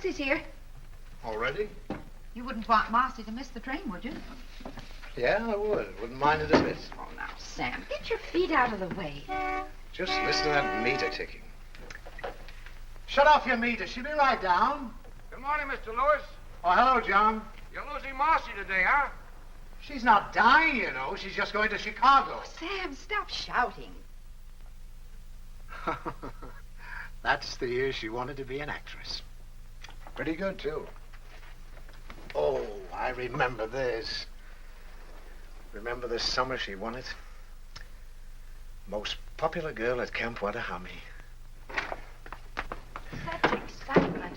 taxi's here. Already? You wouldn't want Marcy to miss the train, would you? Yeah, I would. Wouldn't mind it a bit. Oh, now, Sam, get your feet out of the way. Just listen to that meter ticking. Shut off your meter. She'll be right down. Good morning, Mr. Lewis. Oh, hello, John. You're losing Marcy today, huh? She's not dying, you know. She's just going to Chicago. Oh, Sam, stop shouting. That's the year she wanted to be an actress. Pretty good, too. Oh, I remember this. Remember this summer she won it? Most popular girl at Camp Wattahami. Such excitement.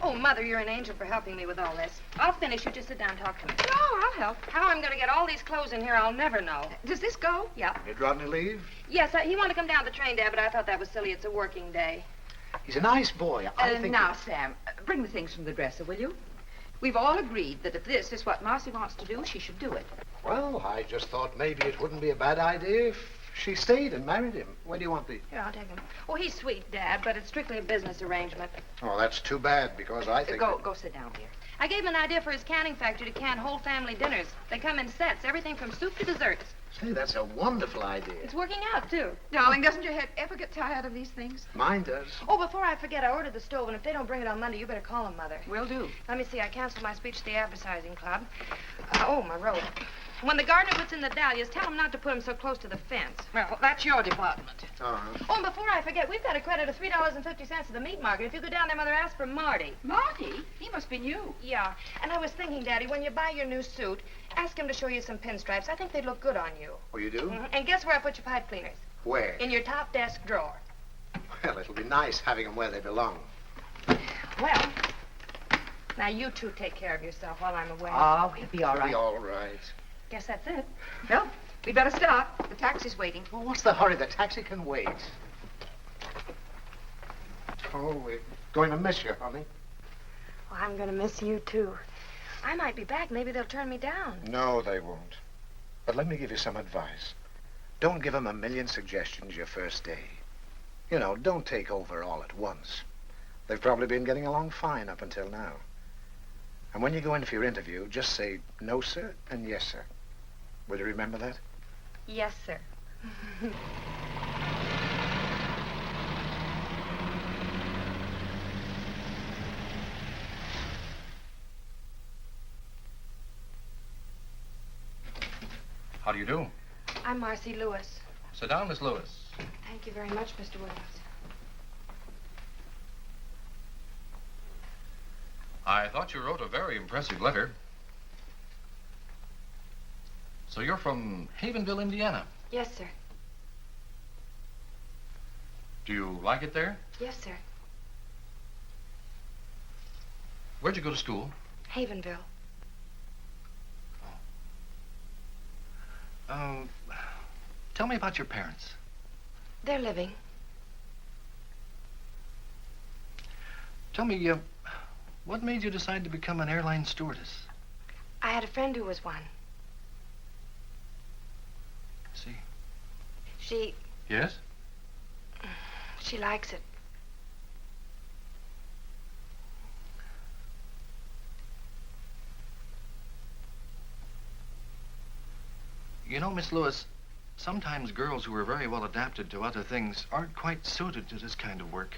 Oh, Mother, you're an angel for helping me with all this. I'll finish. You just sit down and talk to me. No, I'll help. How I'm going to get all these clothes in here, I'll never know. Does this go? Yeah. Did Rodney leave? Yes, he wanted to come down the train, Dad, but I thought that was silly. It's a working day. He's a nice boy. I think... Now, Sam, bring the things from the dresser, will you? We've all agreed that if this is what Marcy wants to do, she should do it. Well, I just thought maybe it wouldn't be a bad idea if she stayed and married him. Where do you want these? Here, I'll take him. Oh, he's sweet, Dad, but it's strictly a business arrangement. Oh, that's too bad, because I think... Go sit down, dear. I gave him an idea for his canning factory to can whole family dinners. They come in sets, everything from soup to desserts. Say, that's a wonderful idea. It's working out, too. Darling, doesn't your head ever get tired of these things? Mine does. Oh, before I forget, I ordered the stove, and if they don't bring it on Monday, you better call them, Mother. Will do. Let me see. I canceled my speech to the advertising club. Oh, my robe. When the gardener puts in the dahlias, tell him not to put them so close to the fence. Well, that's your department. Uh-huh. Oh, and before I forget, we've got a credit of $3.50 at the meat market. If you go down there, Mother, ask for Marty. Marty? He must be new. Yeah. And I was thinking, Daddy, when you buy your new suit, ask him to show you some pinstripes. I think they'd look good on you. Oh, you do? Mm-hmm. And guess where I put your pipe cleaners? Where? In your top desk drawer. Well, it'll be nice having them where they belong. Well, now you two take care of yourself while I'm away. Oh, we'll be all It'll right. be all right. Guess that's it. Well, we better start. The taxi's waiting. Well, what's the hurry? The taxi can wait. Oh, we're going to miss you, honey. Well, I'm going to miss you, too. I might be back. Maybe they'll turn me down. No, they won't. But let me give you some advice. Don't give them a million suggestions your first day. You know, don't take over all at once. They've probably been getting along fine up until now. And when you go in for your interview, just say, no, sir, and yes, sir. Will you remember that? Yes, sir. How do you do? I'm Marcy Lewis. Sit down, Miss Lewis. Thank you very much, Mr. Williams. I thought you wrote a very impressive letter. So you're from Havenville, Indiana. Yes, sir. Do you like it there? Yes, sir. Where'd you go to school? Havenville. Tell me about your parents. They're living. Tell me, what made you decide to become an airline stewardess? I had a friend who was one. See. She Yes? likes it. You know, Miss Lewis, sometimes girls who are very well adapted to other things aren't quite suited to this kind of work.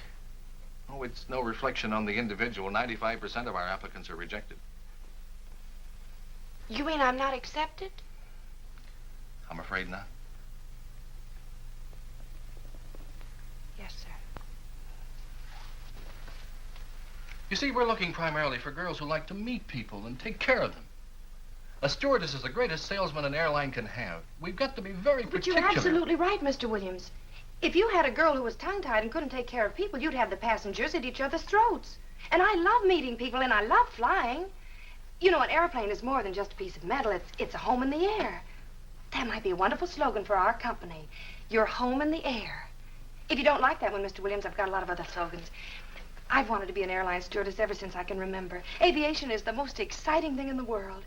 Oh, it's no reflection on the individual. 95% of our applicants are rejected. You mean I'm not accepted? I'm afraid not. Yes, sir. You see, we're looking primarily for girls who like to meet people and take care of them. A stewardess is the greatest salesman an airline can have. We've got to be very But particular. you're absolutely right, Mr. Williams. If you had a girl who was tongue-tied and couldn't take care of people, you'd have the passengers at each other's throats. And I love meeting people, and I love flying. You know, an airplane is more than just a piece of metal. It's a home in the air. That might be a wonderful slogan for our company. Your home in the air. If you don't like that one, Mr. Williams, I've got a lot of other slogans. I've wanted to be an airline stewardess ever since I can remember. Aviation is the most exciting thing in the world.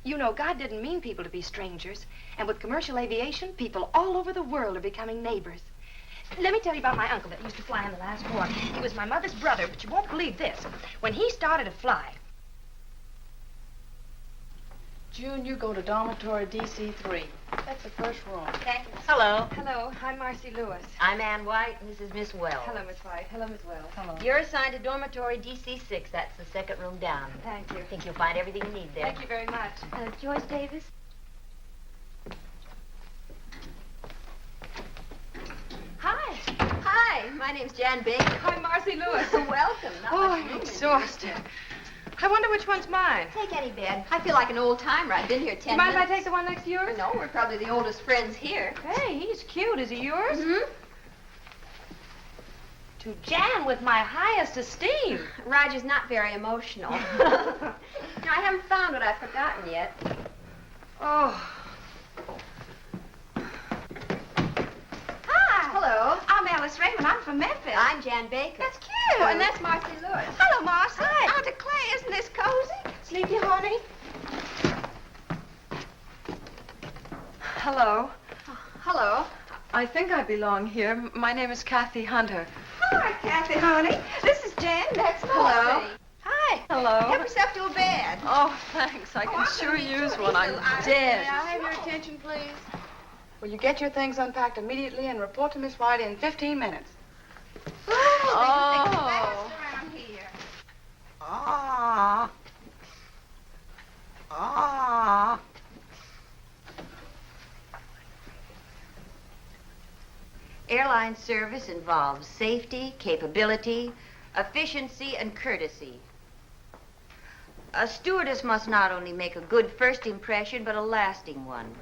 You know, God didn't mean people to be strangers. And with commercial aviation, people all over the world are becoming neighbors. Let me tell you about my uncle that used to fly in the last war. He was my mother's brother, but you won't believe this. When he started to fly... June, you go to dormitory DC3. That's the first room. Thank you. Hello. Hello, I'm Marcy Lewis. I'm Ann White, and this is Miss Wells. Hello, Miss White. Hello, Miss Wells. Hello. You're assigned to dormitory DC6. That's the second room down. Thank you. I think you'll find everything you need there. Thank you very much. Joyce Davis? Hi. Hi, my name's Jan Baker. I'm Marcy Lewis. Welcome. Not Oh, much I'm room in exhausted. I wonder which one's mine. here. Take any bed. I feel like an old timer. I've been here 10 Mind if I minutes. take the one next to yours? No, we're probably the oldest friends here. Hey, he's cute. Is he yours? Mm-hmm. To Jan with my highest esteem. Roger's not very emotional. Now, I haven't found what I've forgotten yet. Oh. Hi. Hello. I'm Alice Raymond. I'm from Memphis. I'm Jan Baker. That's cute. Oh, and that's Marcy Lewis. Hello, Marcy. Hi. I declare, isn't this cozy? Sleepy, honey? Hello. Hello. I think I belong here. My name is Kathy Hunter. Hi, Kathy, honey. This is Jan. That's Hello. Marcy. Hi. Hello. Help yourself to a bed. Oh, thanks. I can I'm sure gonna use enjoy one. I'm this. dead. May I have your attention, please? Will you get your things unpacked immediately and report to Miss White in 15 minutes? Oh. Around here. Ah. Ah. Airline service involves safety, capability, efficiency, and courtesy. A stewardess must not only make a good first impression, but a lasting one.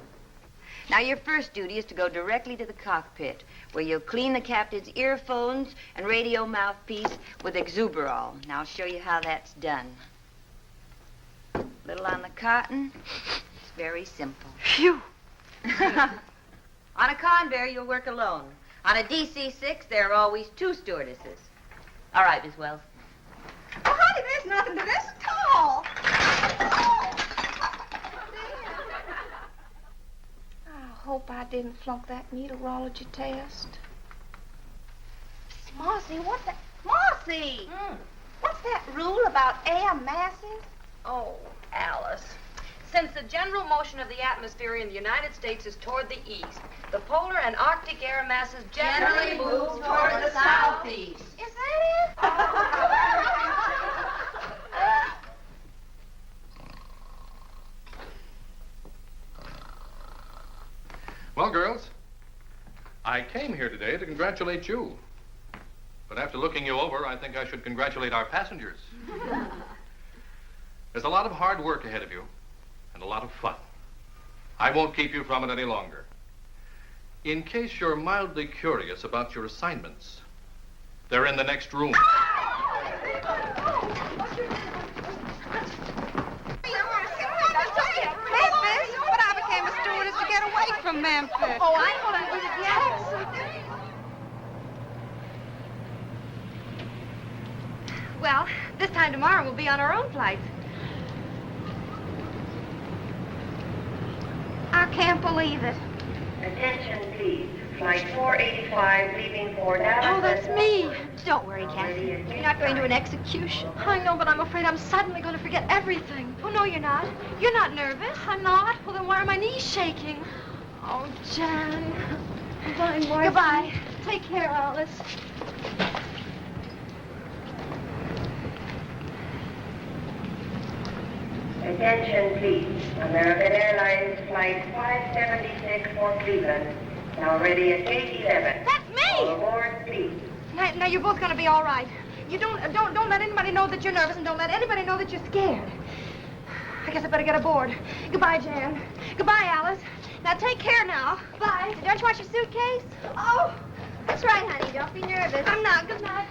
Now, your first duty is to go directly to the cockpit, where you'll clean the captain's earphones and radio mouthpiece with Exuberol. Now, I'll show you how that's done. Little on the cotton. It's very simple. Phew. On a Convair, you'll work alone. On a DC-6, there are always two stewardesses. All right, Miss Wells. Oh, honey, there's nothing to this at all. I hope I didn't flunk that meteorology test. Marcy, what's that? Marcy! What's that rule about air masses? Oh, Alice. Since the general motion of the atmosphere in the United States is toward the east, the polar and Arctic air masses generally move toward the southeast. Is that Well, girls, I came here today to congratulate you. But after looking you over, I think I should congratulate our passengers. There's a lot of hard work ahead of you, and a lot of fun. I won't keep you from it any longer. In case you're mildly curious about your assignments, they're in the next room. Memphis? But I became a stewardess to get away from Memphis. Oh, I know that was a yes. Well, this time tomorrow we'll be on our own flights. I can't believe it. Attention, please. Flight 485 leaving for Dallas. Oh, that's me. Don't worry, Kathy. You're not going to an execution. I know, but I'm afraid I'm suddenly going to forget everything. Oh, no, you're not. You're not nervous. I'm not. Well, then why are my knees shaking? Oh, Jan. Goodbye, Marcy. Goodbye. Take care, Alice. Attention, please. American Airlines Flight 576 for Cleveland. Now ready at gate 11. That's All me. aboard, please. Now, you're both going to be all right. You don't let anybody know that you're nervous, and don't let anybody know that you're scared. I guess I better get aboard. Goodbye, Jan. Goodbye, Alice. Now, take care now. Bye. Don't you want your suitcase? Oh, That's right, honey. Don't be nervous. I'm not. Good night.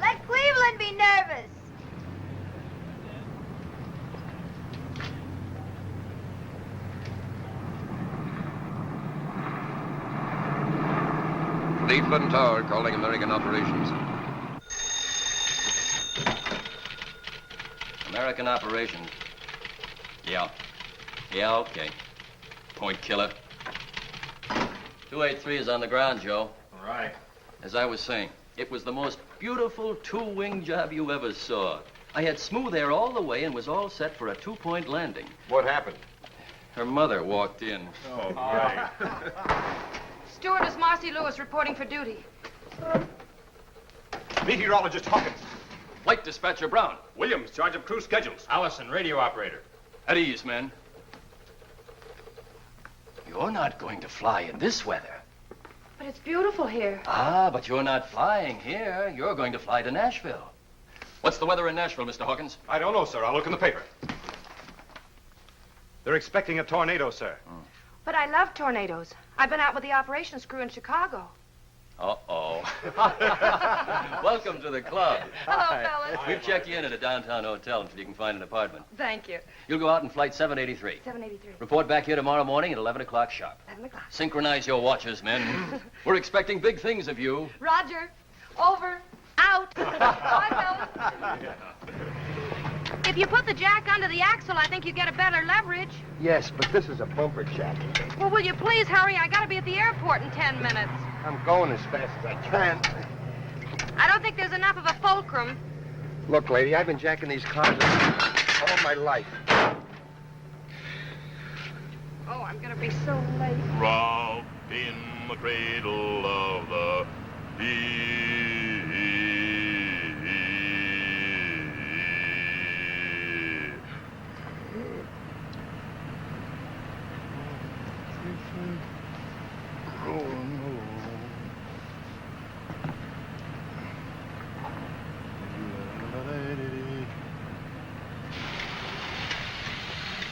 Let Cleveland be nervous. Cleveland Tower calling American operations. American operations. Yeah. Yeah, okay. Point killer. 283 is on the ground, Joe. right. As I was saying, it was the most beautiful two-wing job you ever saw. I had smooth air all the way and was all set for a two-point landing. What happened? Her mother walked in. Oh, right. Stewardess Marcy Lewis reporting for duty. Meteorologist Hawkins. Flight dispatcher Brown. Williams, charge of crew schedules. Allison, radio operator. At ease, men. You're not going to fly in this weather. But it's beautiful here. Ah, but you're not flying here. You're going to fly to Nashville. What's the weather in Nashville, Mr. Hawkins? I don't know, sir. I'll look in the paper. They're expecting a tornado, sir. But I love tornadoes. I've been out with the operations crew in Chicago. Uh-oh. Welcome to the club. Hello, fellas. We've checked you in at a downtown hotel until you can find an apartment. Thank you. You'll go out in flight 783. 783. Report back here tomorrow morning at 11 o'clock sharp. 11 o'clock. Synchronize your watches, men. We're expecting big things of you. Roger. Over. Out. Bye, fellas. If you put the jack under the axle, I think you get a better leverage. Yes, but this is a bumper jack. Well, will you please hurry? I gotta be at the airport in 10 minutes. I'm going as fast as I can. I don't think there's enough of a fulcrum. Look, lady, I've been jacking these cars all my life. Oh, I'm gonna be so late. Rock in the cradle of the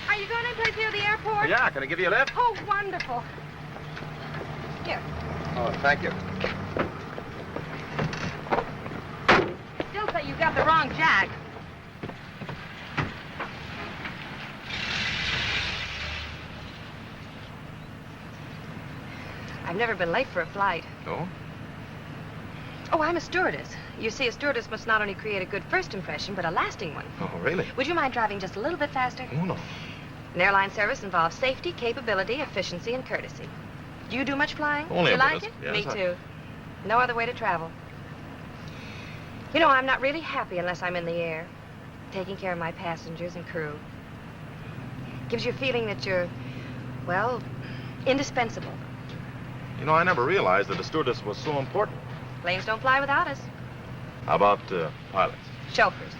Are you going anyplace near the airport? Yeah, can I give you a lift? Oh, wonderful. Here. Oh, thank you. Still say you got the wrong jack. I've never been late for a flight. No? Oh, I'm a stewardess. You see, a stewardess must not only create a good first impression, but a lasting one. Oh, really? Would you mind driving just a little bit faster? Oh, no. An airline service involves safety, capability, efficiency, and courtesy. Do you do much flying? Only you a like bit. it? Yes, Me I- too. No other way to travel. You know, I'm not really happy unless I'm in the air, taking care of my passengers and crew. Gives you a feeling that you're, well, indispensable. You know, I never realized that a stewardess was so important. Planes don't fly without us. How about pilots? Chauffeurs.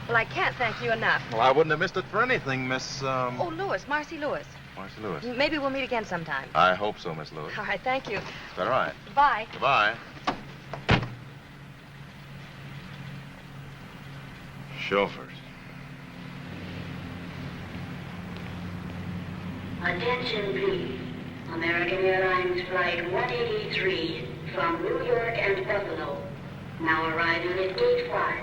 Well, I can't thank you enough. Well, I wouldn't have missed it for anything, Miss, Oh, Lewis, Marcy Lewis. Marcy Lewis. Maybe we'll meet again sometime. I hope so, Miss Lewis. All right, thank you. Is that all right? Bye. Goodbye. Chauffeurs. Attention, please. American Airlines Flight 183 from New York and Buffalo. Now arriving at Gate 5.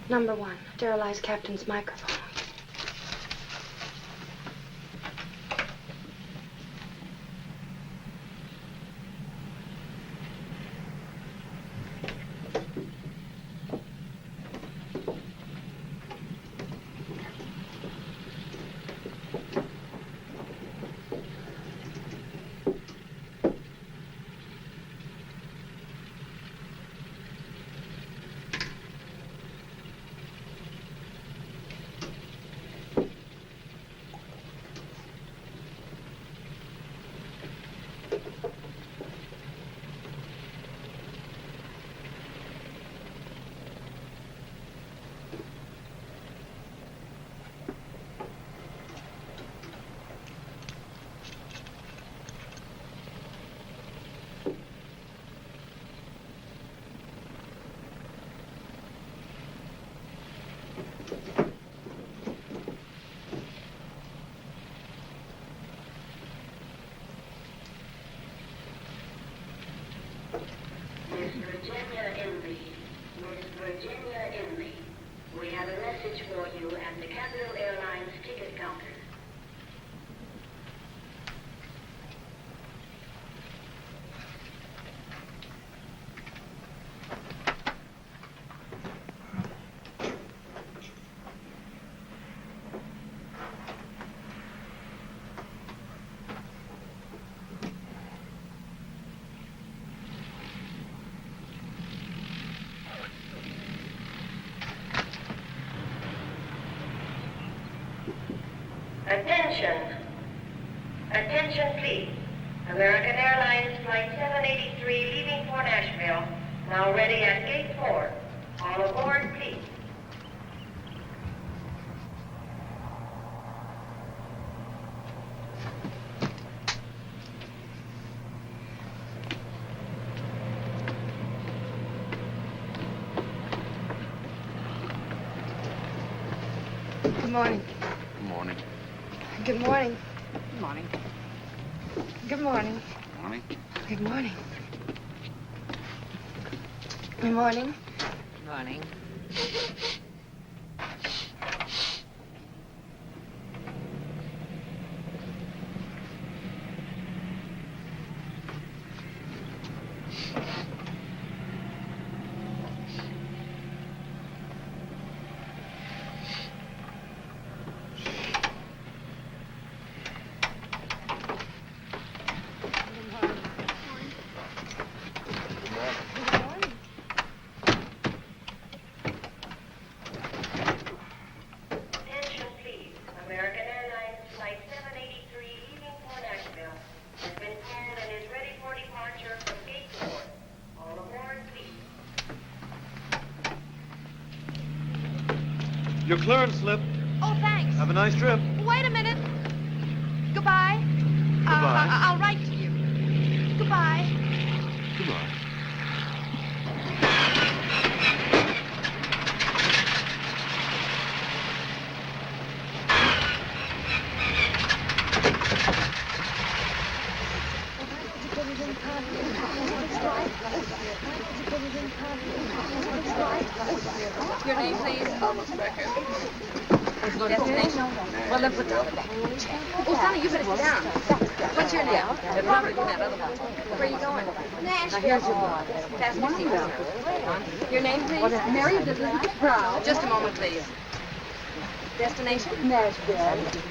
Number 1, sterilize captain's microphone. Virginia Inley. Miss Virginia Inley. We have a message for you at the Capital Airlines ticket counter. Attention. Attention, please. American Airlines Flight 783 leaving for Nashville. Now ready at Gate 4. All aboard, please. Good morning. Good morning. Good morning. Good morning. Good morning. Morning. Good morning. Good morning. Morning. Attention, please. American Airlines Flight 783 leaving for Nashville has been called and is ready for departure from Gate 4. All aboard, please. Your clearance slip. Oh, thanks. Have a nice trip. Wait a minute. Goodbye. Goodbye. I'll write to you. Goodbye. Goodbye. Your name, please. Destination? Well, then put down the back. Oh, Sonny, you better sit down. What's your name? Robert. Where are you going? Nashville. Now, here's your book. Fasten your seatbelt. Your name, please? Mary Elizabeth Brown. Just a moment, please. Destination? Nashville.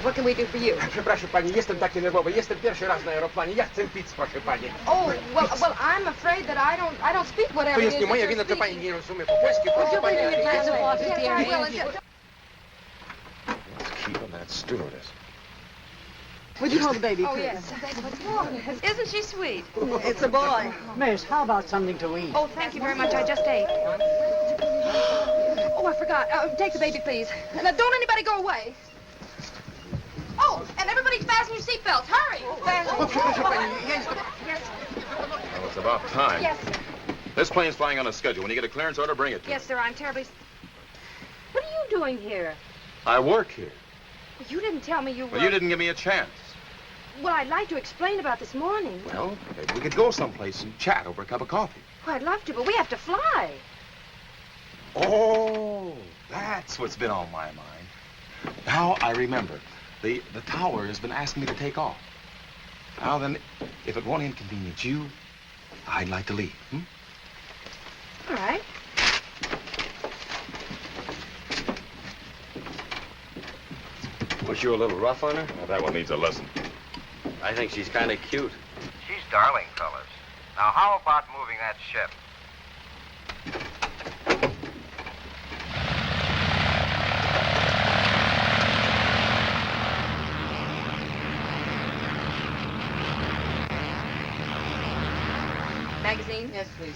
What can we do for you? Przepraszam pani, jestem taki nerwowy. Jestem pierwszy raz na aeroplanie. Ja chcę pić, proszę pani. Oh, well, I'm afraid that I don't speak whatever To it jest is nie that moja you're wina, to pani speaking. nie rozumie po polsku. Proszę pani. Yes, I will. Keep on that stewardess. Would you hold the baby, Oh, please? yes. Isn't she sweet? It's a boy. Miss, how about something to eat? Oh, thank you very much. I just ate. Oh, I forgot. Take the baby, please. Now, don't anybody go away. Oh, and everybody fasten your seatbelts. Hurry. Proszę pani, ja jestem... Yes. Well, it's about time. Yes. This plane's flying on a schedule. When you get a clearance order, bring it to me. Yes, sir. I'm terribly... What are you doing here? I work here. You didn't tell me you were... Well, you didn't give me a chance. Well, I'd like to explain about this morning. Well, maybe we could go someplace and chat over a cup of coffee. Well, I'd love to, but we have to fly. Oh, that's what's been on my mind. Now I remember. The tower has been asking me to take off. Now then, if it won't inconvenience you, I'd like to leave. All right. Was you a little rough on her? Now, that one needs a lesson. I think she's kind of cute. She's darling, fellas. Now, how about moving that ship? Magazine? Yes, please.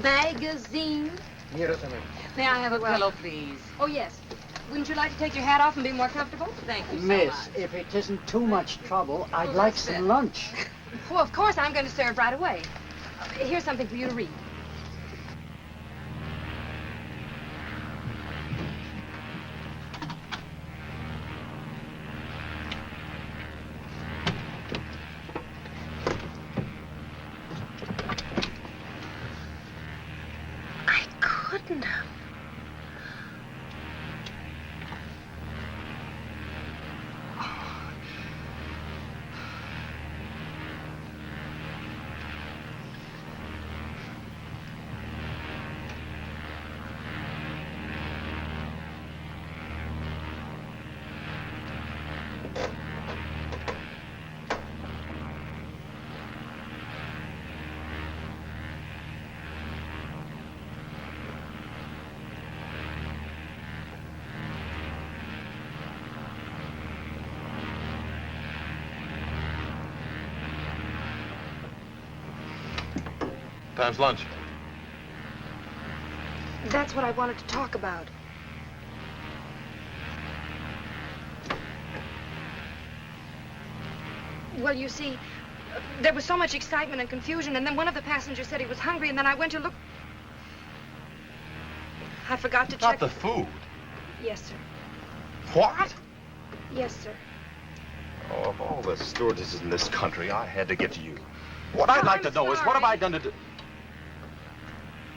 Magazine? Nie rozumiem. May I have a pillow, please? Oh, yes. Wouldn't you like to take your hat off and be more comfortable? Thank you so Miss, much. if it isn't too much trouble, I'd like some lunch. Well, of course, I'm going to serve right away. Here's something for you to read. Time's lunch. That's what I wanted to talk about. Well, you see, there was so much excitement and confusion, and then one of the passengers said he was hungry, and then I went to look. I forgot to check. Not the food. Yes, sir. What? Yes, sir. Oh, of all the stewardesses in this country, I had to get to you. What I'd like to know is, what have I done to do?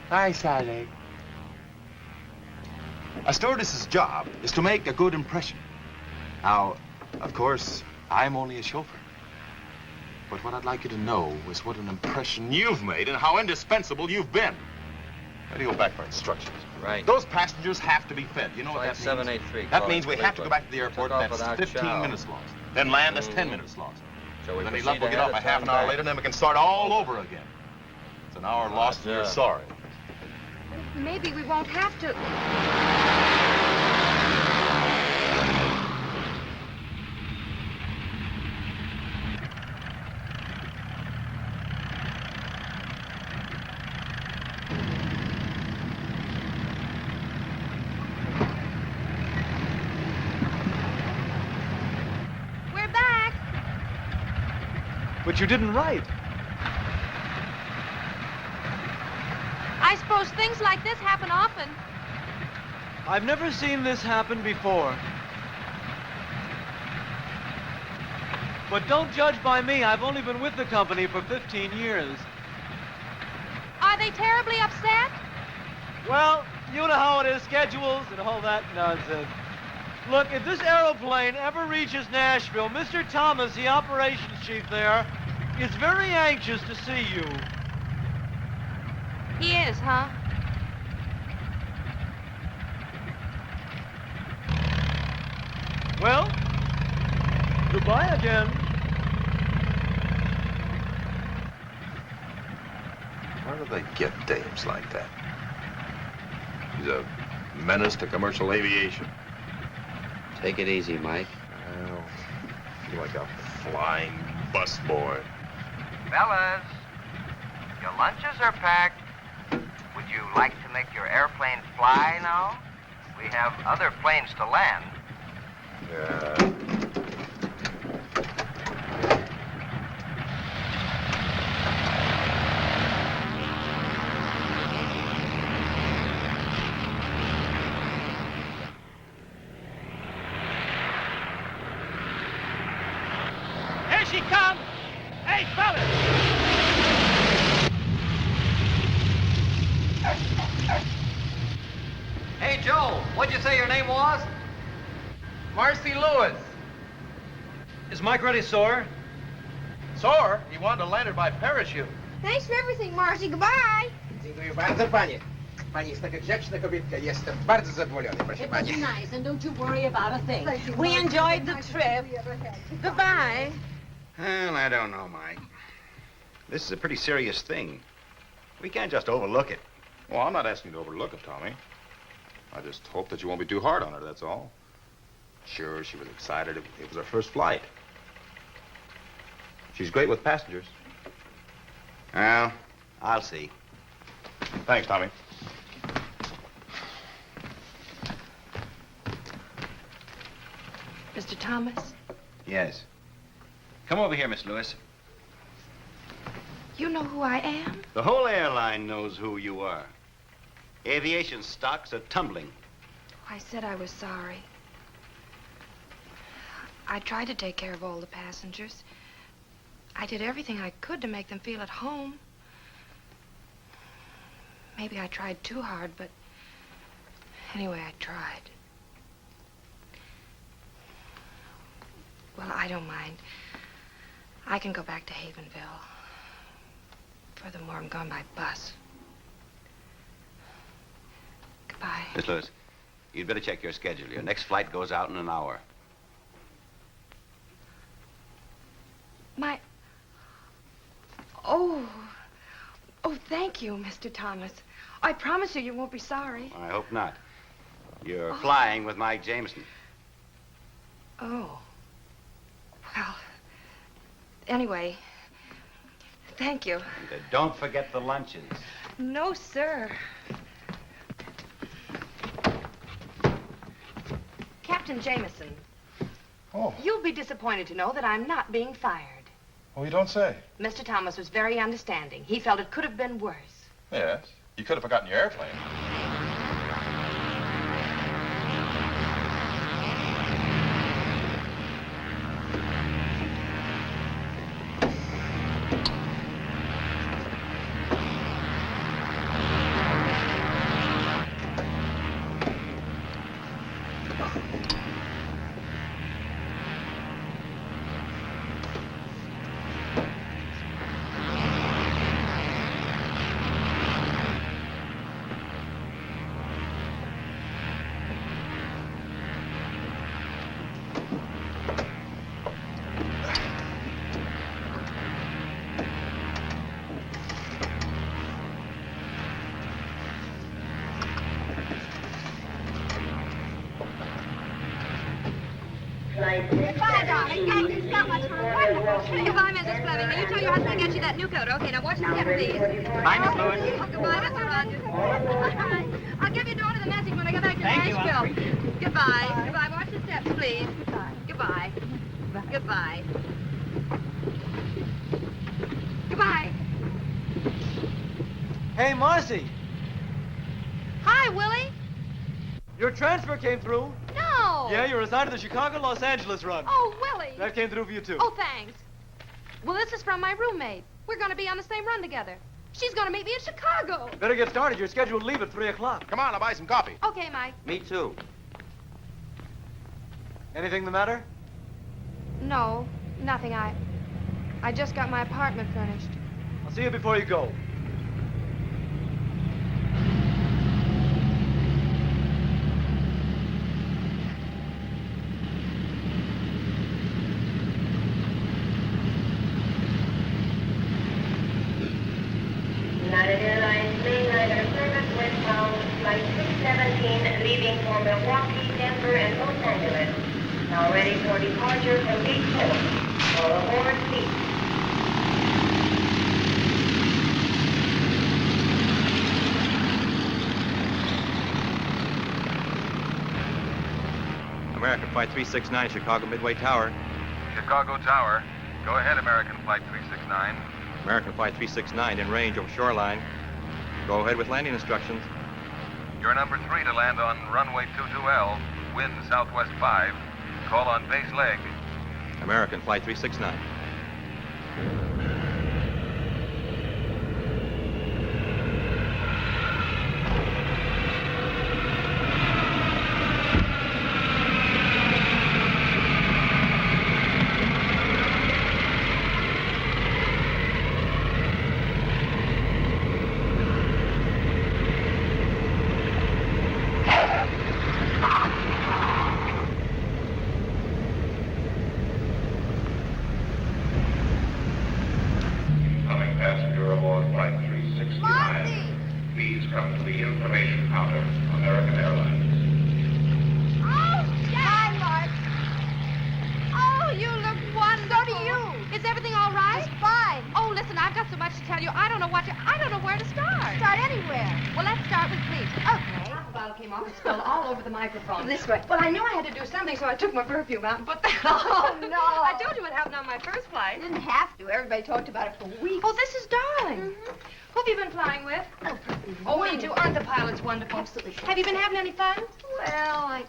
Hi, Sally. A stewardess's job is to make a good impression. Now, of course, I'm only a chauffeur. But what I'd like you to know is what an impression you've made and how indispensable you've been. Let me go back for instructions. Right. Those passengers have to be fed. You know what that means? 783. That means we have to go back to the airport, and that's 15 minutes lost. Then land, that's 10 minutes lost. Shall we Then proceed we'll get ahead off or a half turn an hour back? later, and then we can start all over again. It's an hour lost, and you're sorry. Maybe we won't have to. We're back. But you didn't write. I suppose things like this happen often. I've never seen this happen before. But don't judge by me. I've only been with the company for 15 years. Are they terribly upset? Well, you know how it is, schedules and all that nonsense. Look, if this aeroplane ever reaches Nashville, Mr. Thomas, the operations chief there, is very anxious to see you. He is, huh? Well, goodbye again. Where do they get dames like that? He's a menace to commercial aviation. Take it easy, Mike. Well, you're like a flying busboy. Fellas, your lunches are packed. Would you like to make your airplane fly now? We have other planes to land. Here she comes! Hey, fellas! Hey, Joe, what'd you say your name was? Marcy Lewis. Is Mike ready, sir? Sore? He wanted to land her by parachute. Thanks for everything, Marcy. Goodbye. Dziękuję bardzo, panie. Pani jest taka grzeczna kobietka. Jestem bardzo zadowolony, proszę pani. It was nice, and don't you worry about a thing. Thank you, We Marcy. enjoyed the trip. Goodbye. Well, I don't know, Mike. This is a pretty serious thing. We can't just overlook it. Well, I'm not asking you to overlook it, Tommy. I just hope that you won't be too hard on her, that's all. Sure, she was excited. It was her first flight. She's great with passengers. Well, I'll see. Thanks, Tommy. Mr. Thomas, Yes. Come over here, Miss Lewis. you know who I am? The whole airline knows who you are. Aviation stocks are tumbling. I said I was sorry. I tried to take care of all the passengers. I did everything I could to make them feel at home. Maybe I tried too hard, but anyway, I tried. Well, I don't mind. I can go back to Havenville. Furthermore, I'm going by bus. Goodbye. Miss Lewis, you'd better check your schedule. Your next flight goes out in an hour. Oh, thank you, Mr. Thomas. I promise you won't be sorry. I hope not. You're flying with Mike Jamison. Oh. Well, anyway, thank you. And don't forget the lunches. No, sir. Captain Jamison. Oh. You'll be disappointed to know that I'm not being fired. Oh, you don't say? Mr. Thomas was very understanding. He felt it could have been worse. Yes. You could have forgotten your airplane. Goodbye, darling. Thanks. It's not much fun. Wonderful. Goodbye, Mrs. Fleming. Now, you tell your husband to get you that new coat. Okay, now watch the step, please. Bye, Miss Lewis. Oh, goodbye, Mr. Rogers. All right. I'll give your daughter the message when I get back to Nashville. Goodbye. Goodbye. Watch the steps, please. Goodbye. Goodbye. Goodbye. Hey, Marcy. Hi, Willie. Your transfer came through. No. Yeah, you're assigned to the Chicago-Los Angeles run. Oh, Willie. That came through for you, too. Oh, thanks. Well, this is from my roommate. We're going to be on the same run together. She's going to meet me in Chicago. Better get started. You're scheduled to leave at 3 o'clock. Come on, I'll buy some coffee. Okay, Mike. Me too. Anything the matter? No, nothing. I just got my apartment furnished. I'll see you before you go. United Airlines mainliner service westbound, flight 617, leaving for Milwaukee, Denver, and Los Angeles. Now ready for departure from gate 4. All aboard, please. American Flight 369, Chicago Midway Tower. Chicago Tower. Go ahead, American Flight 369. American Flight 369 in range over shoreline. Go ahead with landing instructions. You're number 3 to land on runway 22L. Wind southwest 5. Call on base leg. American Flight 369. Coming passenger aboard Flight 369. Please come to the information counter, American Airlines. Oh, hi, Mark. Oh, you look wonderful. So do you. Is everything all right? Just fine. Oh, listen, I've got so much to tell you. I don't know where to start. Start anywhere. Well, let's start with Pete. Okay. The bottle came off and spilled all over the microphone. This way. Well, I knew I had to do something, so I took my perfume out and put that Oh, on. no. I told you what happened on my first flight. Didn't have to. Everybody talked about it for weeks. Oh, this is darling. Who have you been flying with? Oh, we do. Aren't the pilots wonderful? Absolutely. Have you been having any fun? Well,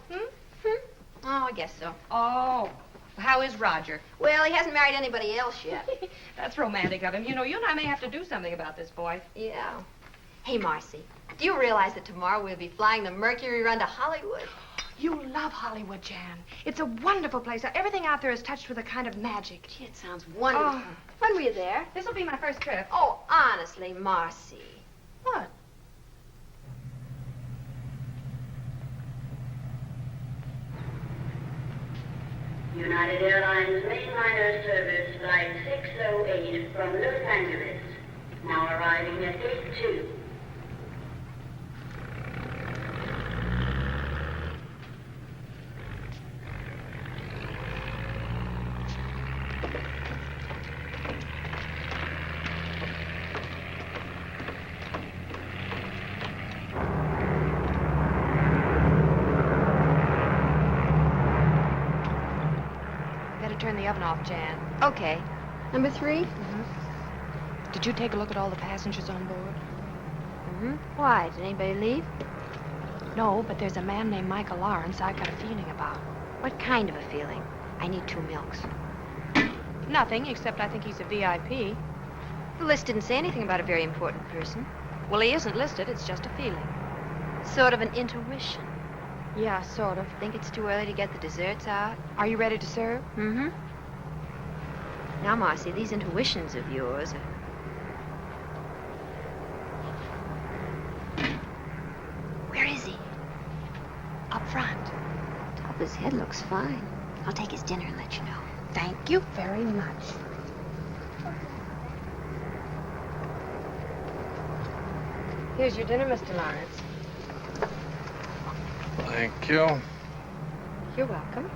Oh, I guess so. Oh. How is Roger? Well, he hasn't married anybody else yet. That's romantic of him. You know, you and I may have to do something about this boy. Yeah. Hey, Marcy, do you realize that tomorrow we'll be flying the Mercury run to Hollywood? You love Hollywood, Jan. It's a wonderful place. Everything out there is touched with a kind of magic. Gee, it sounds wonderful. Oh. When were you there? This will be my first trip. Oh, honestly, Marcy. What? United Airlines mainliner service flight 608 from Los Angeles. Now arriving at gate 2. oven off, Jan. Okay. Number 3? Mm-hmm. Did you take a look at all the passengers on board? Mm-hmm. Why? Did anybody leave? No, but there's a man named Michael Lawrence I got a feeling about. What kind of a feeling? I need 2 milks. Nothing, except I think he's a VIP. The list didn't say anything about a very important person. Well, he isn't listed. It's just a feeling. Sort of an intuition. Yeah, sort of. Think it's too early to get the desserts out? Are you ready to serve? Mm-hmm. Now, Marcy, these intuitions of yours are... Where is he? Up front. Top of his head looks fine. I'll take his dinner and let you know. Thank you very much. Here's your dinner, Mr. Lawrence. Thank you. You're welcome.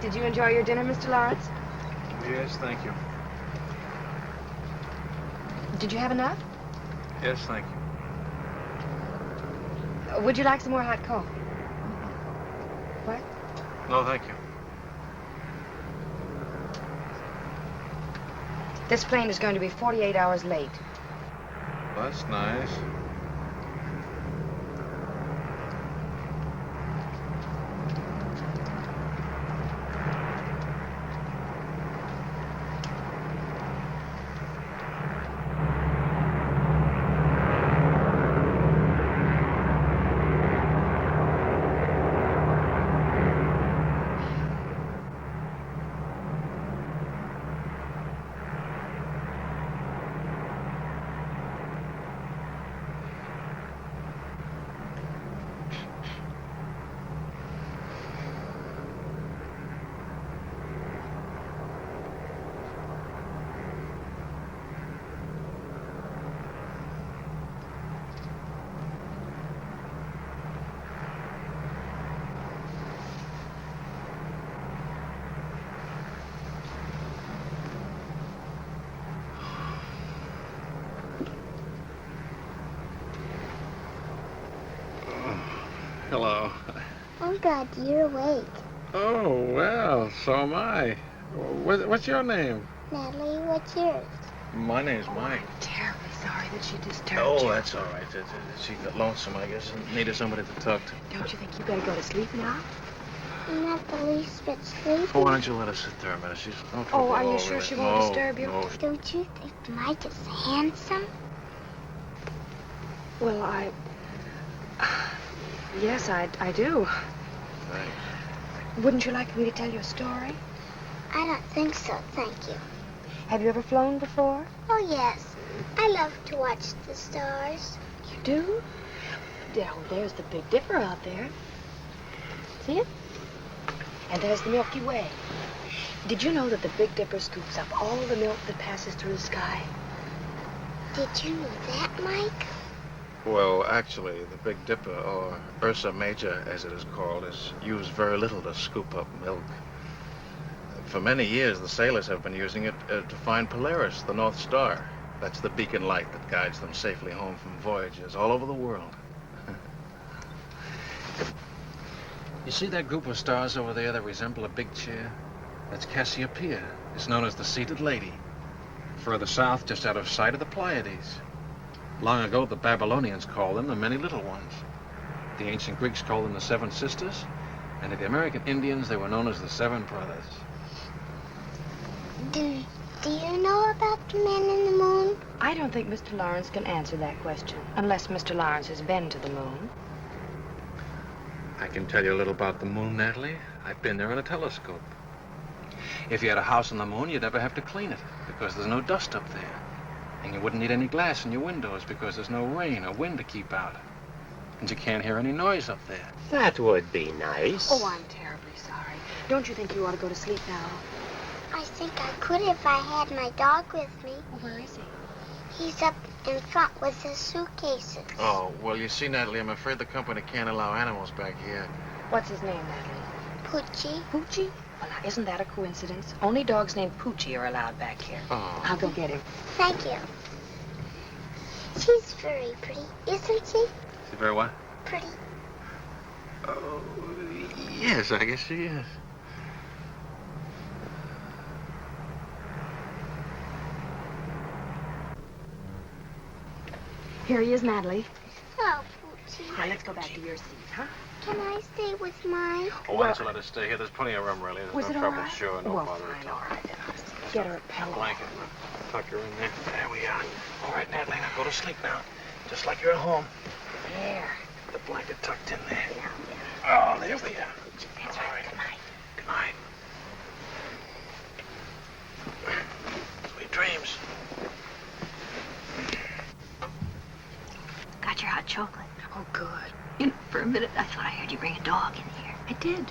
Did you enjoy your dinner, Mr. Lawrence? Yes, thank you. Did you have enough? Yes, thank you. Would you like some more hot coffee? What? No, thank you. This plane is going to be 48 hours late. That's nice. Hello. Oh, God, you're awake. Oh, well, so am I. What's your name? Natalie, what's yours? My name's Mike. Terribly sorry that she disturbed you. Oh, that's all right. She got lonesome, I guess, and needed somebody to talk to. Don't you think you better go to sleep now? I'm not the least bit sleepy. Oh, why don't you let her sit there a minute? She's no trouble. Oh, are you at all, sure really. she won't No, disturb you? No. Don't you think Mike is handsome? Well, Yes, I do. Thanks. Wouldn't you like me to tell you a story? I don't think so, thank you. Have you ever flown before? Oh, yes. I love to watch the stars. You do? Yeah, well, there's the Big Dipper out there. See it? And there's the Milky Way. Did you know that the Big Dipper scoops up all the milk that passes through the sky? Did you know that, Mike? Well, actually, the Big Dipper, or Ursa Major, as it is called, is used very little to scoop up milk. For many years, the sailors have been using it to find Polaris, the North Star. That's the beacon light that guides them safely home from voyages all over the world. You see that group of stars over there that resemble a big chair? That's Cassiopeia. It's known as the Seated Lady. Further south, just out of sight, of the Pleiades. Long ago, the Babylonians called them the Many Little Ones. The ancient Greeks called them the Seven Sisters. And to the American Indians, they were known as the Seven Brothers. Do you know about the man in the moon? I don't think Mr. Lawrence can answer that question, unless Mr. Lawrence has been to the moon. I can tell you a little about the moon, Natalie. I've been there in a telescope. If you had a house on the moon, you'd never have to clean it, because there's no dust up there. And you wouldn't need any glass in your windows, because there's no rain or wind to keep out. And you can't hear any noise up there. That would be nice. Oh, I'm terribly sorry. Don't you think you ought to go to sleep now? I think I could if I had my dog with me. Well, where is he? He's up In front with the suitcases. Oh, well, you see, Natalie, I'm afraid the company can't allow animals back here. What's his name, Natalie? Poochie. Poochie? Well, now, isn't that a coincidence? Only dogs named Poochie are allowed back here. Oh. I'll go get him. Thank you. She's very pretty, isn't she? Is it very what? Pretty. Oh, yes, I guess she is. Here he is, Natalie. Oh, Poochie. Now, let's go back to your seat, huh? Can I stay with Mike? Oh, why don't you let us stay here? There's plenty of room, really. There's Was no it all trouble. right? Sure, no Well, bother fine, at all. all right, then I'll get her a pillow. Blanket. Tuck her in there. There we are. All right, Natalie, now go to sleep now. Just like you're at home. There. The blanket tucked in there. Yeah. Oh, there we are. That's right. Good night. Good night. Sweet dreams. Got your hot chocolate. Oh, good. You know, for a minute, I thought I heard you bring a dog in here. I did.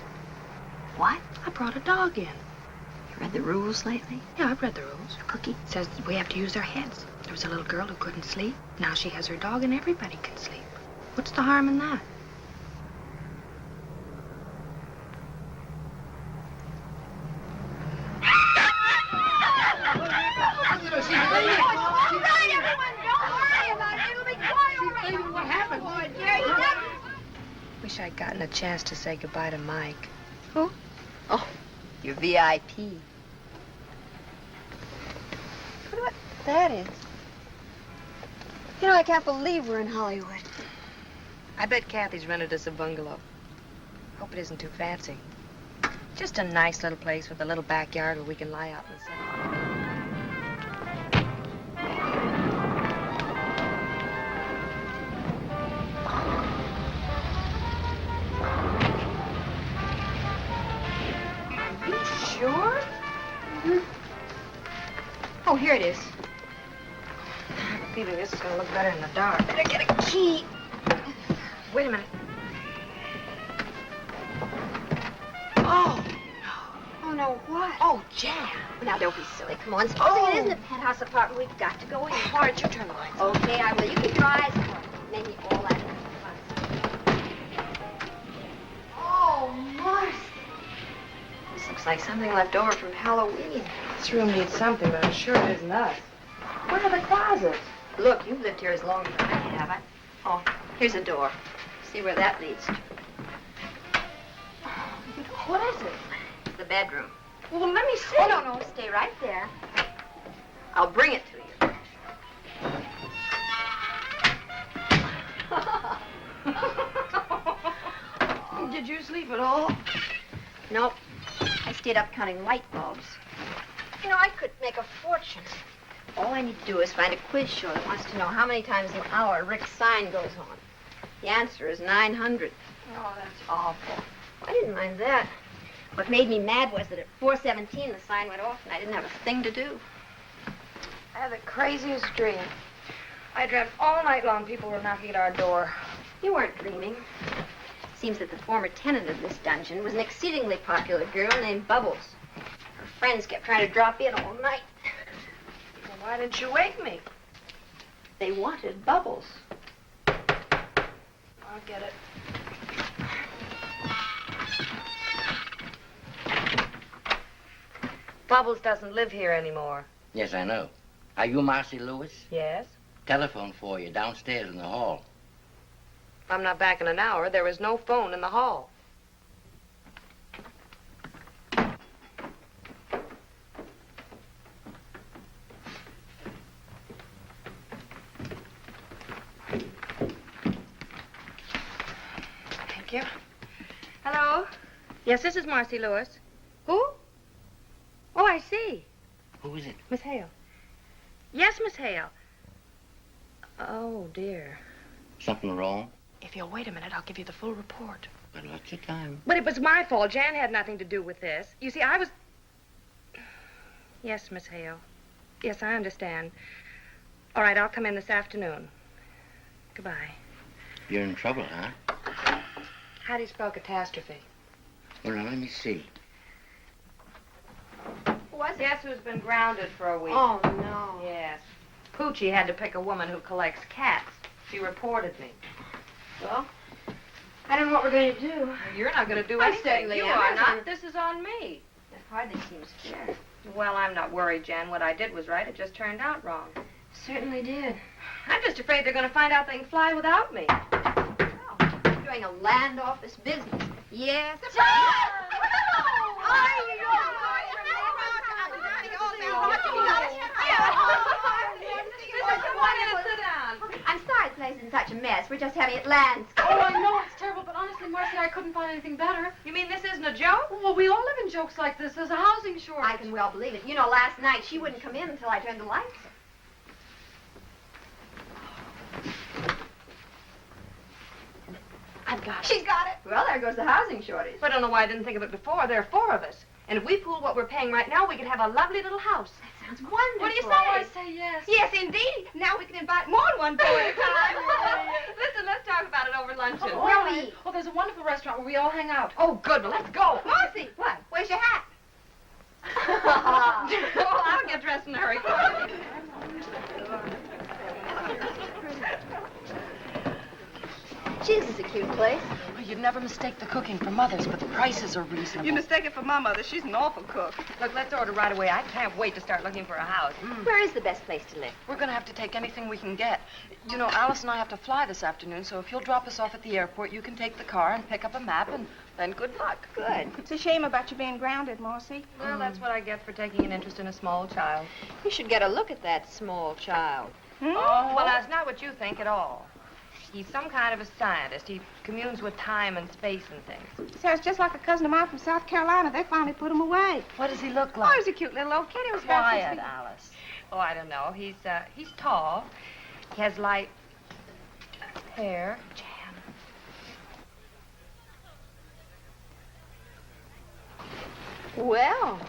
What? I brought a dog in. You read the rules lately? Yeah, I've read the rules. Cookie? It says we have to use our heads. There was a little girl who couldn't sleep. Now she has her dog and everybody can sleep. What's the harm in that? Wish I'd gotten a chance to say goodbye to Mike. Who? Oh, your VIP. What about that is? You know, I can't believe we're in Hollywood. I bet Kathy's rented us a bungalow. Hope it isn't too fancy. Just a nice little place with a little backyard where we can lie out in the sun. Are you sure? Mm-hmm. Oh, here it is. I have a feeling this is going to look better in the dark. Better get a key. Wait a minute. Oh, Oh, no, what? oh, Jan. Now, don't be silly. Come on. Supposing it isn't a penthouse apartment, we've got to go in. Why don't you turn the lights on? Okay, I will. You keep your eyes closed. Maybe all that fun. Oh, Marcy. This looks like something left over from Halloween. This room needs something, but I'm sure it isn't us. Where are the closets? Look, you've lived here as long as I have. Oh, here's a door. See where that leads to. What is it? It's the bedroom. Well, let me see. Oh, no, stay right there. I'll bring it to you. Did you sleep at all? Nope. I stayed up counting light bulbs. You know, I could make a fortune. All I need to do is find a quiz show that wants to know how many times an hour Rick's sign goes on. The answer is 900. Oh, that's awful. I didn't mind that. What made me mad was that at 4:17 the sign went off and I didn't have a thing to do. I had the craziest dream. I dreamt all night long people were knocking at our door. You weren't dreaming. Seems that the former tenant of this dungeon was an exceedingly popular girl named Bubbles. Her friends kept trying to drop in all night. Well, why didn't you wake me? They wanted Bubbles. I'll get it. Bubbles doesn't live here anymore. Yes, I know. Are you Marcy Lewis? Yes? Telephone for you downstairs in the hall. If I'm not back in an hour, there is no phone in the hall. Thank you. Hello? Yes, this is Marcy Lewis. Who? Oh, I see. Who is it? Miss Hale. Yes, Miss Hale. Oh, dear. Something wrong? If you'll wait a minute, I'll give you the full report. Got lots of time. But it was my fault. Jan had nothing to do with this. You see, I was... Yes, Miss Hale. Yes, I understand. All right, I'll come in this afternoon. Goodbye. You're in trouble, huh? How do you spell catastrophe? Well, now, let me see. Guess who's been grounded for a week? Oh, no. Yes. Poochie had to pick a woman who collects cats. She reported me. Well, I don't know what we're going to do. You're not going to do I anything. certainly You am. are not. This is on me. That hardly seems fair. Well, I'm not worried, Jan. What I did was right. It just turned out wrong. Certainly did. I'm just afraid they're going to find out they can fly without me. You're doing a land office business. Yes. I'm sorry the place is in such a mess. We're just having it landscaped. Oh, I know it's terrible, but honestly, Marcy, I couldn't find anything better. You mean this isn't a joke? Well, we all live in jokes like this. There's a housing shortage. I can well believe it. You know, last night she wouldn't come in until I turned the lights on. I've got it. She's got it. Well, there goes the housing shortage. I don't know why I didn't think of it before. There are 4 of us. And if we pool what we're paying right now, we could have a lovely little house. That sounds wonderful. What do you say? I say yes. Yes, indeed. Now we can invite more than one pool at a time. Listen, let's talk about it over luncheon. Oh, all right. Oh, there's a wonderful restaurant where we all hang out. Oh, good. Well, let's go. Marcy, what? Where's your hat? Oh, I'll get dressed in a hurry. Gee, this is a cute place. Well, you'd never mistake the cooking for Mother's, but the prices are reasonable. You mistake it for my mother. She's an awful cook. Look, let's order right away. I can't wait to start looking for a house. Where is the best place to live? We're going to have to take anything we can get. You know, Alice and I have to fly this afternoon, so if you'll drop us off at the airport, you can take the car and pick up a map, and then good luck. Good. It's a shame about you being grounded, Marcy. Well, that's what I get for taking an interest in a small child. You should get a look at that small child. Oh, well, that's not what you think at all. He's some kind of a scientist. He communes with time and space and things. Sounds just like a cousin of mine from South Carolina. They finally put him away. What does he look Oh, like? he's a cute little old kid. He was Quiet, Alice. Oh, I don't know. He's tall. He has light hair. Well,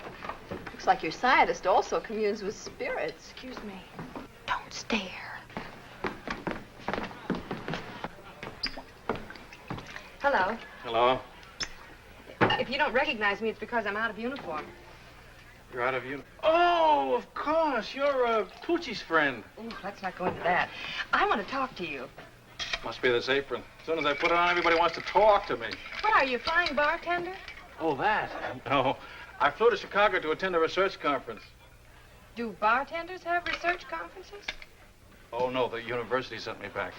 looks like your scientist also communes with spirits. Excuse me. Don't stare. Hello. Hello. If you don't recognize me, it's because I'm out of uniform. You're out of uniform. Oh, of course. You're Poochie's friend. Ooh, let's not go into that. I want to talk to you. Must be this apron. As soon as I put it on, everybody wants to talk to me. What are you, flying bartender? Oh, that? No. I flew to Chicago to attend a research conference. Do bartenders have research conferences? Oh, no, the university sent me back.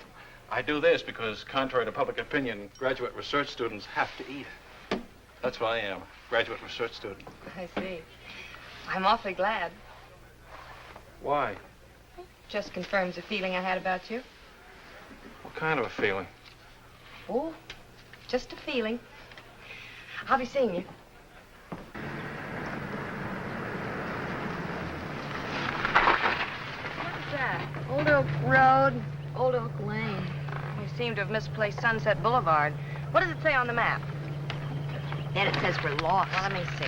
I do this because, contrary to public opinion, graduate research students have to eat. That's what I am, graduate research student. I see. I'm awfully glad. Why? Just confirms a feeling I had about you. What kind of a feeling? Oh, just a feeling. I'll be seeing you. What's that? Old Oak Road, Old Oak Lane. We seem to have misplaced Sunset Boulevard. What does it say on the map? Then it says we're lost. Well, let me see.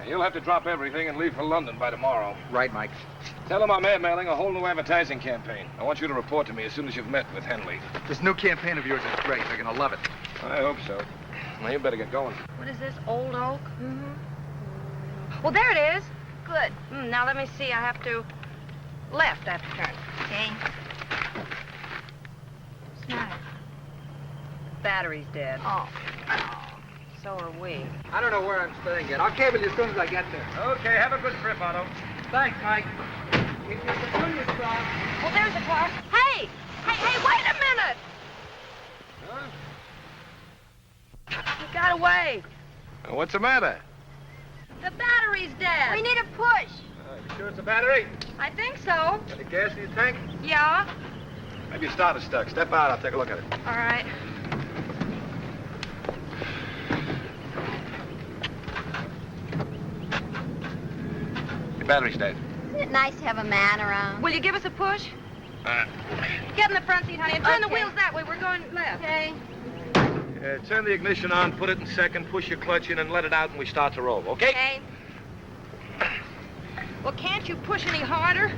You'll have to drop everything and leave for London by tomorrow. Right, Mike. Tell them I'm airmailing a whole new advertising campaign. I want you to report to me as soon as you've met with Henley. This new campaign of yours is great. They're going to love it. I hope so. Now, you better get going. What is this, Old Oak? Mm-hmm. Well, there it is. Good. Now, let me see. I have to left after turn. Okay. What's the matter? Battery's dead. Oh. So are we. I don't know where I'm staying yet. I'll cable you as soon as I get there. Okay, have a good trip, Otto. Thanks, Mike. If you continue, Scott. Well, there's a car. Hey! Hey, wait a minute! Huh? He got away. What's the matter? The battery's dead. We need a push. You sure it's a battery? I think so. Any gas in your tank? Yeah. Maybe your starter's stuck. Step out, I'll take a look at it. All right. Your battery's dead. Isn't it nice to have a man around? Will you give us a push? Get in the front seat, honey, and turn the Okay. wheels that way. We're going left. Okay. Turn the ignition on, put it in second, push your clutch in, and let it out, and we start to roll, okay? Okay. Well, can't you push any harder?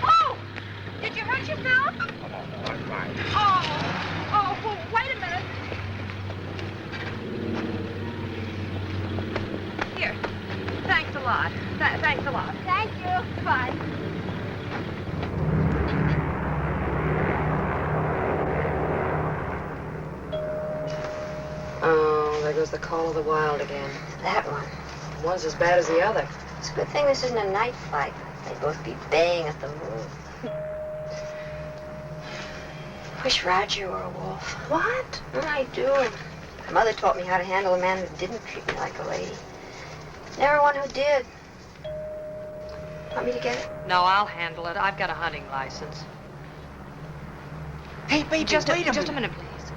Oh! Did you hurt yourself? I'm fine. Oh! Here. Thanks a lot. Thanks a lot. Thank you. Goodbye. Oh, there goes the call of the wild again. That one. One's as bad as the other. It's a good thing this isn't a night flight. They'd both be baying at the moon. Wish Roger were a wolf. What? I do. My mother taught me how to handle a man who didn't treat me like a lady. Never one who did. Want me to get it? No, I'll handle it. I've got a hunting license. Hey, baby, Just wait a minute, please.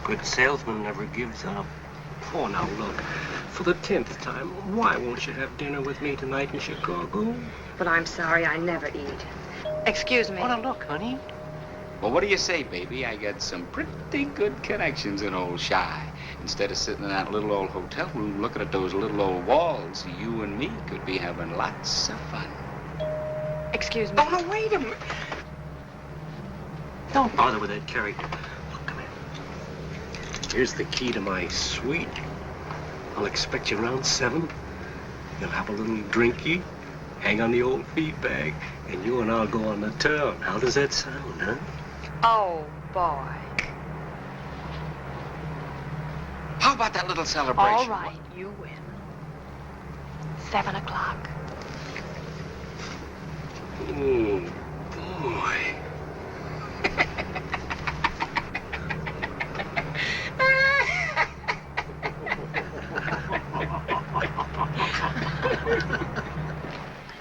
Good salesman never gives up. Oh, now look, for the 10th time, why won't you have dinner with me tonight in Chicago? But I'm sorry, I never eat. Excuse me. Oh, now look, honey. Well, what do you say, baby? I got some pretty good connections in old Shy. Instead of sitting in that little old hotel room looking at those little old walls, you and me could be having lots of fun. Excuse me. Oh, no, wait a minute. Don't bother with that character. Look, come here. Here's the key to my suite. I'll expect you around 7. You'll have a little drinky, hang on the old feed bag, and you and I'll go on the town. How does that sound, huh? Oh, boy. How about that little celebration? All right, you win. 7 o'clock. Oh, boy.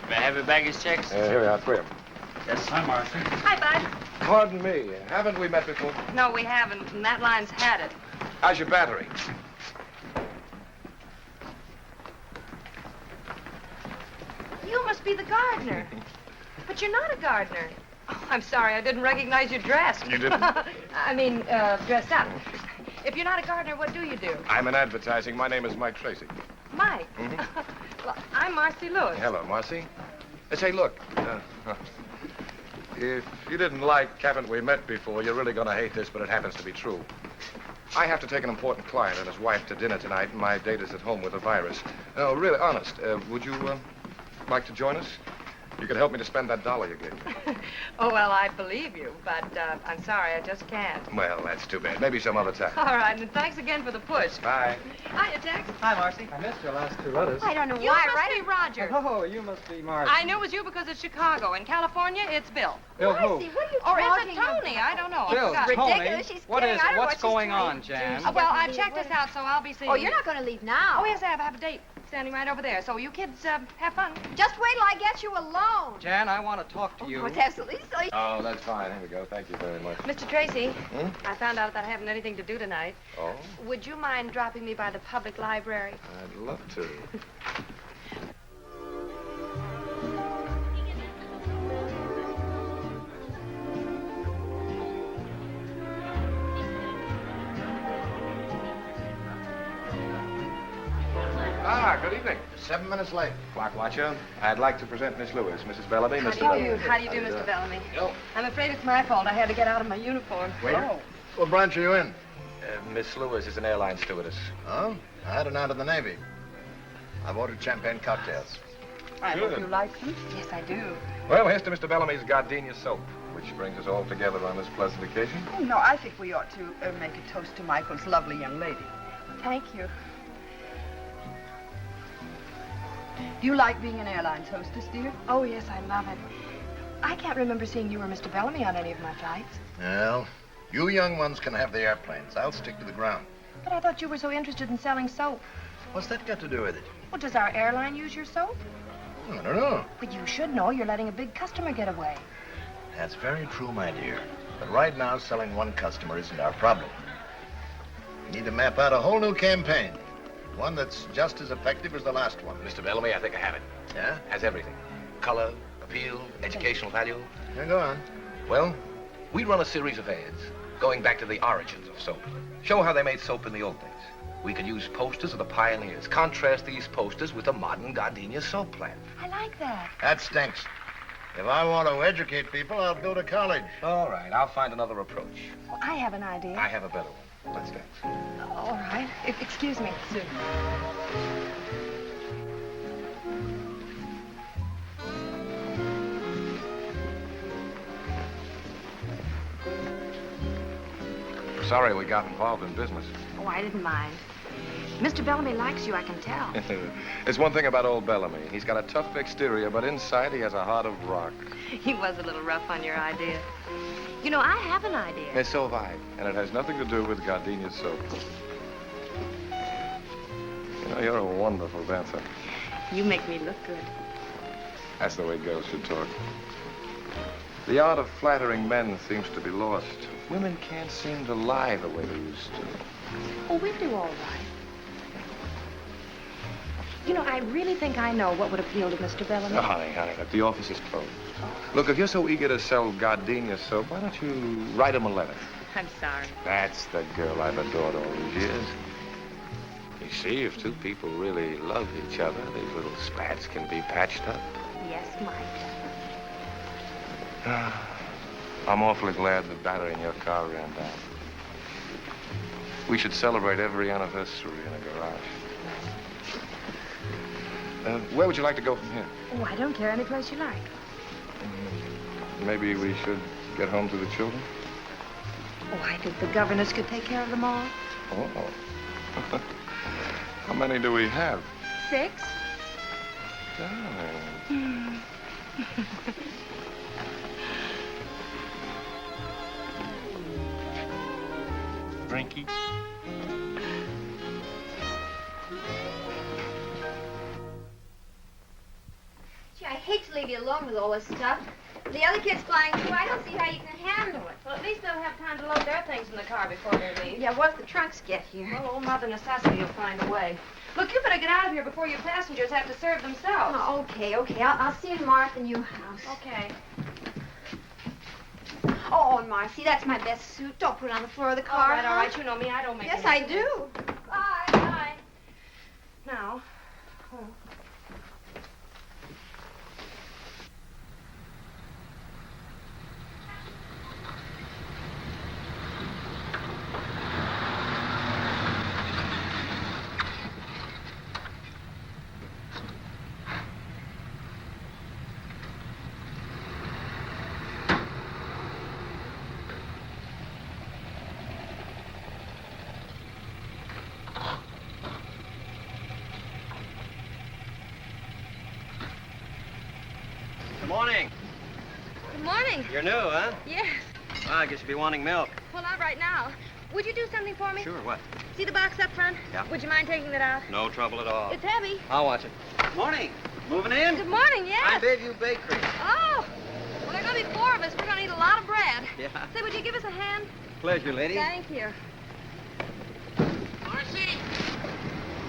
May I have your baggage checks? Here we are, 3 of them. Yes. Hi, Marcy. Hi, Bud. Pardon me, haven't we met before? No, we haven't, and that line's had it. How's your battery? You must be the gardener. But you're not a gardener. Oh, I'm sorry, I didn't recognize you dressed. You didn't? I mean, dressed up. If you're not a gardener, what do you do? I'm in advertising. My name is Mike Tracy. Mike. Well, I'm Marcy Lewis. Hello, Marcy. Say, look, if you didn't like haven't we met before, you're really going to hate this, but it happens to be true. I have to take an important client and his wife to dinner tonight, and my date is at home with a virus. No, really, honest, would you like to join us? You could help me to spend that $1 you gave me. Oh, well, I believe you, but I'm sorry, I just can't. Well, that's too bad. Maybe some other time. All right, and thanks again for the push. Bye. Hiya, Tex. Hi, Marcy. I missed your last 2 letters. I don't know why, You right? must be Roger. Oh, you must be Marcy. I knew it was you because it's Chicago. In California, it's Bill. Bill who? Marcy, what are you Or is talking it Tony? about? I don't know. Bill, I forgot. Tony. Ridiculous. She's What kidding. is I it? don't know What's what she's going trying on, to Jan? do. Well, I've checked this out, so I'll be seeing Oh, you. you're not going to leave now. Oh, yes, I have a date standing right over there. So you kids have fun. Just wait till I get you alone. Jan, I want to talk to you. Oh, it's absolutely silly. Oh, that's fine. Here we go. Thank you very much. Mr. Tracy, Hmm? I found out that I haven't anything to do tonight. Oh, Would you mind dropping me by the public library? I'd love to. Good evening. 7 minutes late. Clock watcher, I'd like to present Miss Lewis, Mrs. Bellamy, How Mr. do you Bellamy. do? How do you do, Mr. Bellamy? Yo. I'm afraid it's my fault. I had to get out of my uniform. Wait. What branch are you in? Miss Lewis is an airline stewardess. Oh, I had an out of the Navy. I've ordered champagne cocktails. I Good. hope you like them. Yes, I do. Well, here's to Mr. Bellamy's gardenia soap, which brings us all together on this pleasant occasion. Oh, no, I think we ought to make a toast to Michael's lovely young lady. Thank you. Do you like being an airline's hostess, dear? Oh, yes, I love it. I can't remember seeing you or Mr. Bellamy on any of my flights. Well, you young ones can have the airplanes. I'll stick to the ground. But I thought you were so interested in selling soap. What's that got to do with it? Well, does our airline use your soap? I don't know. But you should know. You're letting a big customer get away. That's very true, my dear. But right now, selling one customer isn't our problem. We need to map out a whole new campaign. One that's just as effective as the last one. Mr. Bellamy, I think I have it. Yeah? Has everything. Color, appeal, educational value. Yeah, go on. Well, we run a series of ads going back to the origins of soap. Show how they made soap in the old days. We could use posters of the pioneers. Contrast these posters with the modern gardenia soap plant. I like that. That stinks. If I want to educate people, I'll go to college. All right, I'll find another approach. Well, I have an idea. I have a better one. Let's dance. All right. Excuse me, Sue. Sorry we got involved in business. Oh, I didn't mind. Mr. Bellamy likes you, I can tell. There's one thing about old Bellamy. He's got a tough exterior, but inside he has a heart of rock. He was a little rough on your idea. You know, I have an idea. And so have I. And it has nothing to do with gardenia soap. You know, you're a wonderful dancer. You make me look good. That's the way girls should talk. The art of flattering men seems to be lost. Women can't seem to lie the way they used to. Oh, we do all right. You know, I really think I know what would appeal to Mr. Bellamy. Oh, honey, look, the office is closed. Look, if you're so eager to sell gardenia soap, why don't you write him a letter? I'm sorry. That's the girl I've adored all these years. You see, if two people really love each other, these little spats can be patched up. Yes, Mike. I'm awfully glad the battery in your car ran down. We should celebrate every anniversary in a garage. Where would you like to go from here? Oh, I don't care. Any place you like. Maybe we should get home to the children? Oh, I think the governess could take care of them all. Oh. How many do we have? 6. Darling. Drinky. Gee, I hate to leave you alone with all this stuff. The other kids flying too, I don't see how you can handle it. Well, at least they'll have time to load their things in the car before they leave. Yeah, once the trunks get here. Well, old Mother Necessity will find a way. Look, you better get out of here before your passengers have to serve themselves. Oh, okay. I'll see you tomorrow at the new house. Okay. Oh, Marcy, that's my best suit. Don't put it on the floor of the car. All right. You know me. I don't make Yes, any I do. Bye. Bye. Now. Oh. Good morning. Good morning. You're new, huh? Yes. Well, I guess you'll be wanting milk. Well, not right now. Would you do something for me? Sure, what? See the box up front? Yeah. Would you mind taking that out? No trouble at all. It's heavy. I'll watch it. Morning. Moving in? Good morning, yes. I'm Bayview Bakery. Oh. Well, there are going to be 4 of us. We're going to eat a lot of bread. Yeah. Say, would you give us a hand? Pleasure, lady. Thank you. Marcy!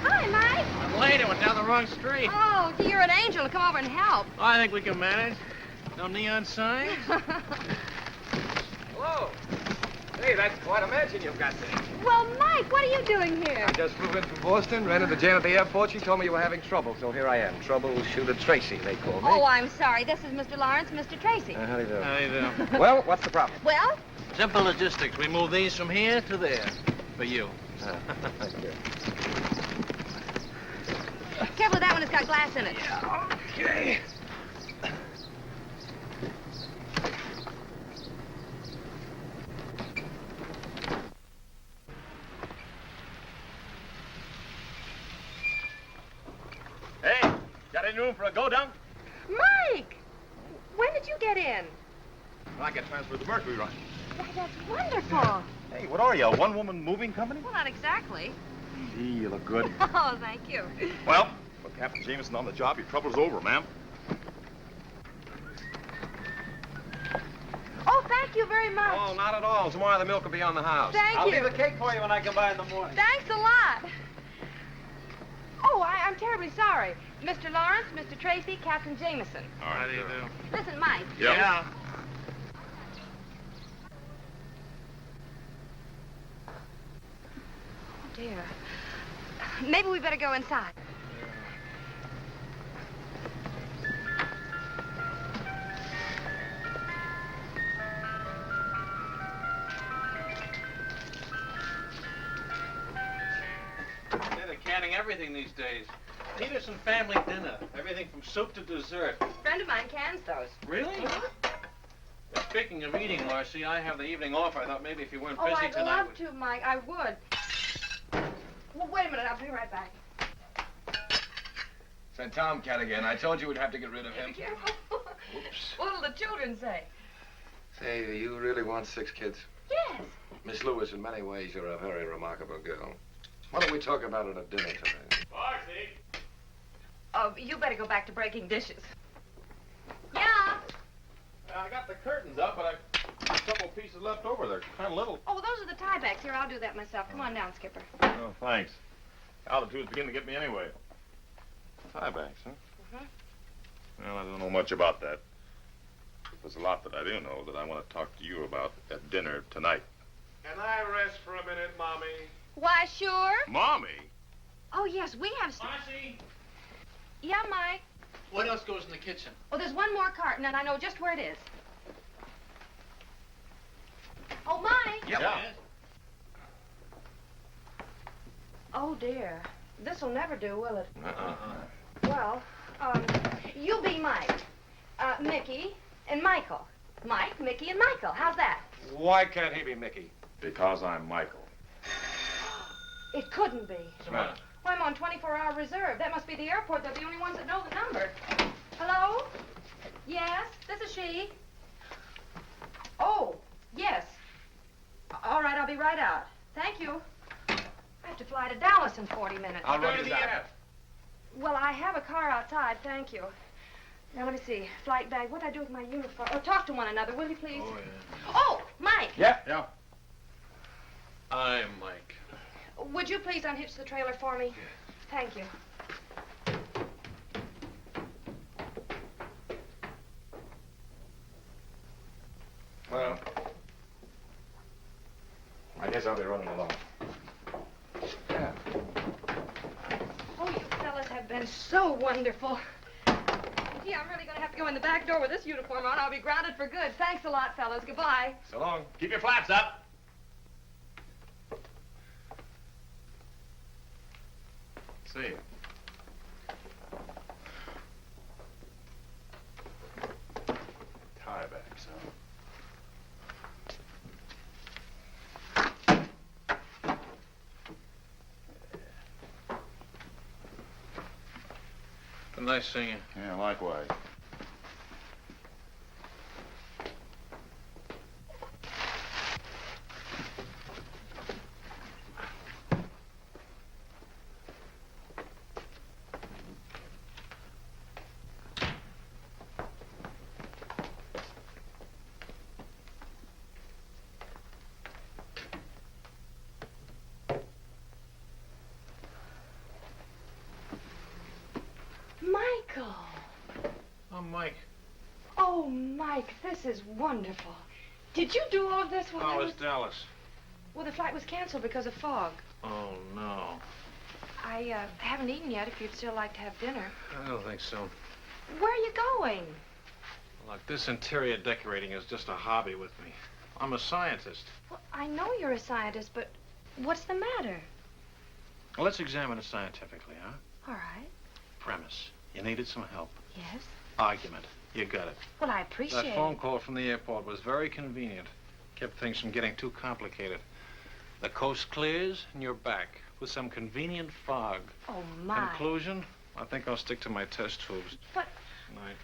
Hi, Mike. I'm late. I went down the wrong street. Oh, gee, you're an angel to come over and help. I think we can manage. No neon signs? Hello. Hey, that's quite a mansion you've got there. Well, Mike, what are you doing here? I just flew in from Boston, ran into Jan at the airport. She told me you were having trouble, so here I am. Troubleshooter Tracy, they call me. Oh, I'm sorry. This is Mr. Lawrence, Mr. Tracy. How do you do? How do you do? Well, what's the problem? Well? Simple logistics. We move these from here to there. For you. Good. Careful with that one. It's got glass in it. Okay. Hey, got any room for a go-dunk? Mike! When did you get in? I got transferred to Mercury Run. Why, that's wonderful. Hey, what are you, a one-woman moving company? Well, not exactly. Gee, you look good. Oh, thank you. Well, with Captain Jamison on the job, your trouble's over, ma'am. Oh, thank you very much. Oh, not at all. Tomorrow the milk will be on the house. Thank I'll you. leave a cake for you when I come by in the morning. Thanks a lot. Oh, I'm terribly sorry. Mr. Lawrence, Mr. Tracy, Captain Jamison. All right, How do you do? Listen, Mike. Yeah. Oh, dear. Maybe we better go inside. everything these days. Peterson family dinner. Everything from soup to dessert. A friend of mine cans those. Really? Speaking of eating, Marcy, I have the evening off. I thought maybe if you weren't Oh, busy I'd tonight... love to, Mike. I would. Well, wait a minute. I'll be right back. It's that tomcat again. I told you we'd have to get rid of him. Be careful. Oops. What'll the children say? Say, do you really want 6 kids? Yes. Miss Lewis, in many ways, you're a very remarkable girl. Why don't we talk about it at dinner tonight? Marcy! Oh, you better go back to breaking dishes. Yeah. I got the curtains up, but I a couple pieces left over. They're kind of little. Oh, those are the tiebacks. Here, I'll do that myself. Come on down, Skipper. Oh, thanks. Altitude's beginning to get me anyway. Tiebacks, huh? Mm-hmm. Well, I don't know much about that. There's a lot that I do know that I want to talk to you about at dinner tonight. Can I rest for a minute, Mommy? Why, sure. Mommy? Oh, yes, we have... Marcy! Yeah, Mike? What else goes in the kitchen? Oh, there's one more carton, and I know just where it is. Oh, Mike! Yep. Yeah. Oh, dear. This'll never do, will it? Uh-uh. Well, you be Mike, Mickey, and Michael. Mike, Mickey, and Michael. How's that? Why can't he be Mickey? Because I'm Michael. It couldn't be. What's the matter? Well, I'm on 24-hour reserve. That must be the airport. They're the only ones that know the number. Hello? Yes, this is she. Oh, yes. All right, I'll be right out. Thank you. I have to fly to Dallas in 40 minutes. How long is that? Well, I have a car outside, thank you. Now, let me see. Flight bag. What'd I do with my uniform? Oh, talk to one another, will you, please? Oh, yeah. Oh, Mike. Yeah. I'm Mike. Would you please unhitch the trailer for me? Thank you. Well, I guess I'll be running along. Yeah. Oh, you fellas have been so wonderful. Gee, I'm really going to have to go in the back door with this uniform on. I'll be grounded for good. Thanks a lot, fellas. Goodbye. So long. Keep your flaps up. See you. Tiebacks, huh? Nice seeing you. Yeah, likewise. Michael. I'm Mike. Oh, Mike, this is wonderful. Did you do all of this while I How was... was Dallas? Well, the flight was canceled because of fog. Oh, no. I haven't eaten yet if you'd still like to have dinner. I don't think so. Where are you going? Look, this interior decorating is just a hobby with me. I'm a scientist. Well, I know you're a scientist, but what's the matter? Well, let's examine it scientifically, huh? All right. Premise. You needed some help. Yes? Argument. You got it. Well, I appreciate That phone call from the airport was very convenient. Kept things from getting too complicated. The coast clears and you're back with some convenient fog. Oh, my. Conclusion? I think I'll stick to my test tubes. But... Night.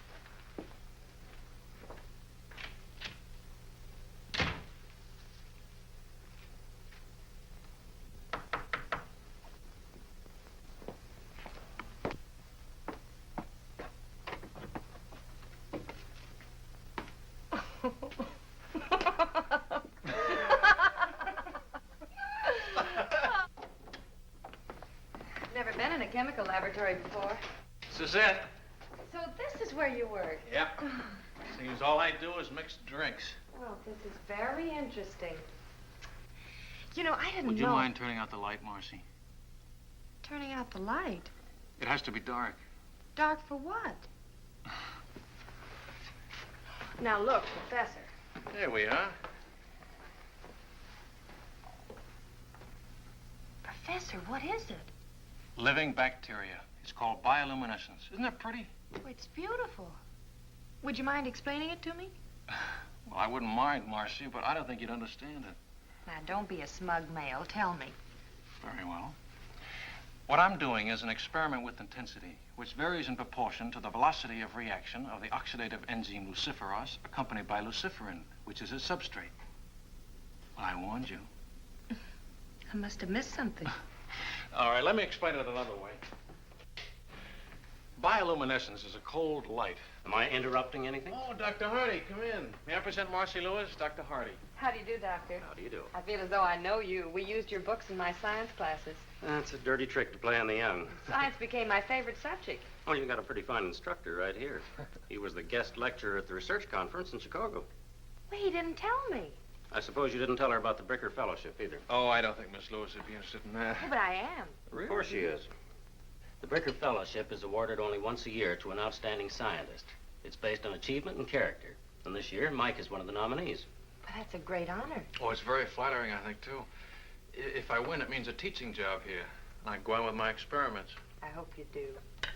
Never been in a chemical laboratory before. This is it. So this is where you work? Yep. Seems all I do is mix drinks. Well, this is very interesting. You know, I didn't Would you know... mind turning out the light, Marcy? Turning out the light? It has to be dark. Dark for what? Now, look, Professor. There we are. Professor, what is it? Living bacteria. It's called bioluminescence. Isn't that pretty? Oh, it's beautiful. Would you mind explaining it to me? Well, I wouldn't mind, Marcy, but I don't think you'd understand it. Now, don't be a smug male. Tell me. Very well. What I'm doing is an experiment with intensity, which varies in proportion to the velocity of reaction of the oxidative enzyme luciferase, accompanied by luciferin, which is its substrate. Well, I warned you. I must have missed something. All right, let me explain it another way. Bioluminescence is a cold light. Am I interrupting anything? Oh, Dr. Hardy, come in. May I present Marcy Lewis, Dr. Hardy? How do you do, Doctor? How do you do? I feel as though I know you. We used your books in my science classes. That's a dirty trick to play on the young. Science became my favorite subject. Oh, you got a pretty fine instructor right here. He was the guest lecturer at the research conference in Chicago. Well, he didn't tell me. I suppose you didn't tell her about the Bricker Fellowship either. Oh, I don't think Miss Lewis would be interested in that. Oh, but I am. Really? Of course she is. The Bricker Fellowship is awarded only once a year to an outstanding scientist. It's based on achievement and character. And this year, Mike is one of the nominees. But that's a great honor. Oh, it's very flattering, I think, too. If I win, it means a teaching job here. And I go on with my experiments. I hope you do.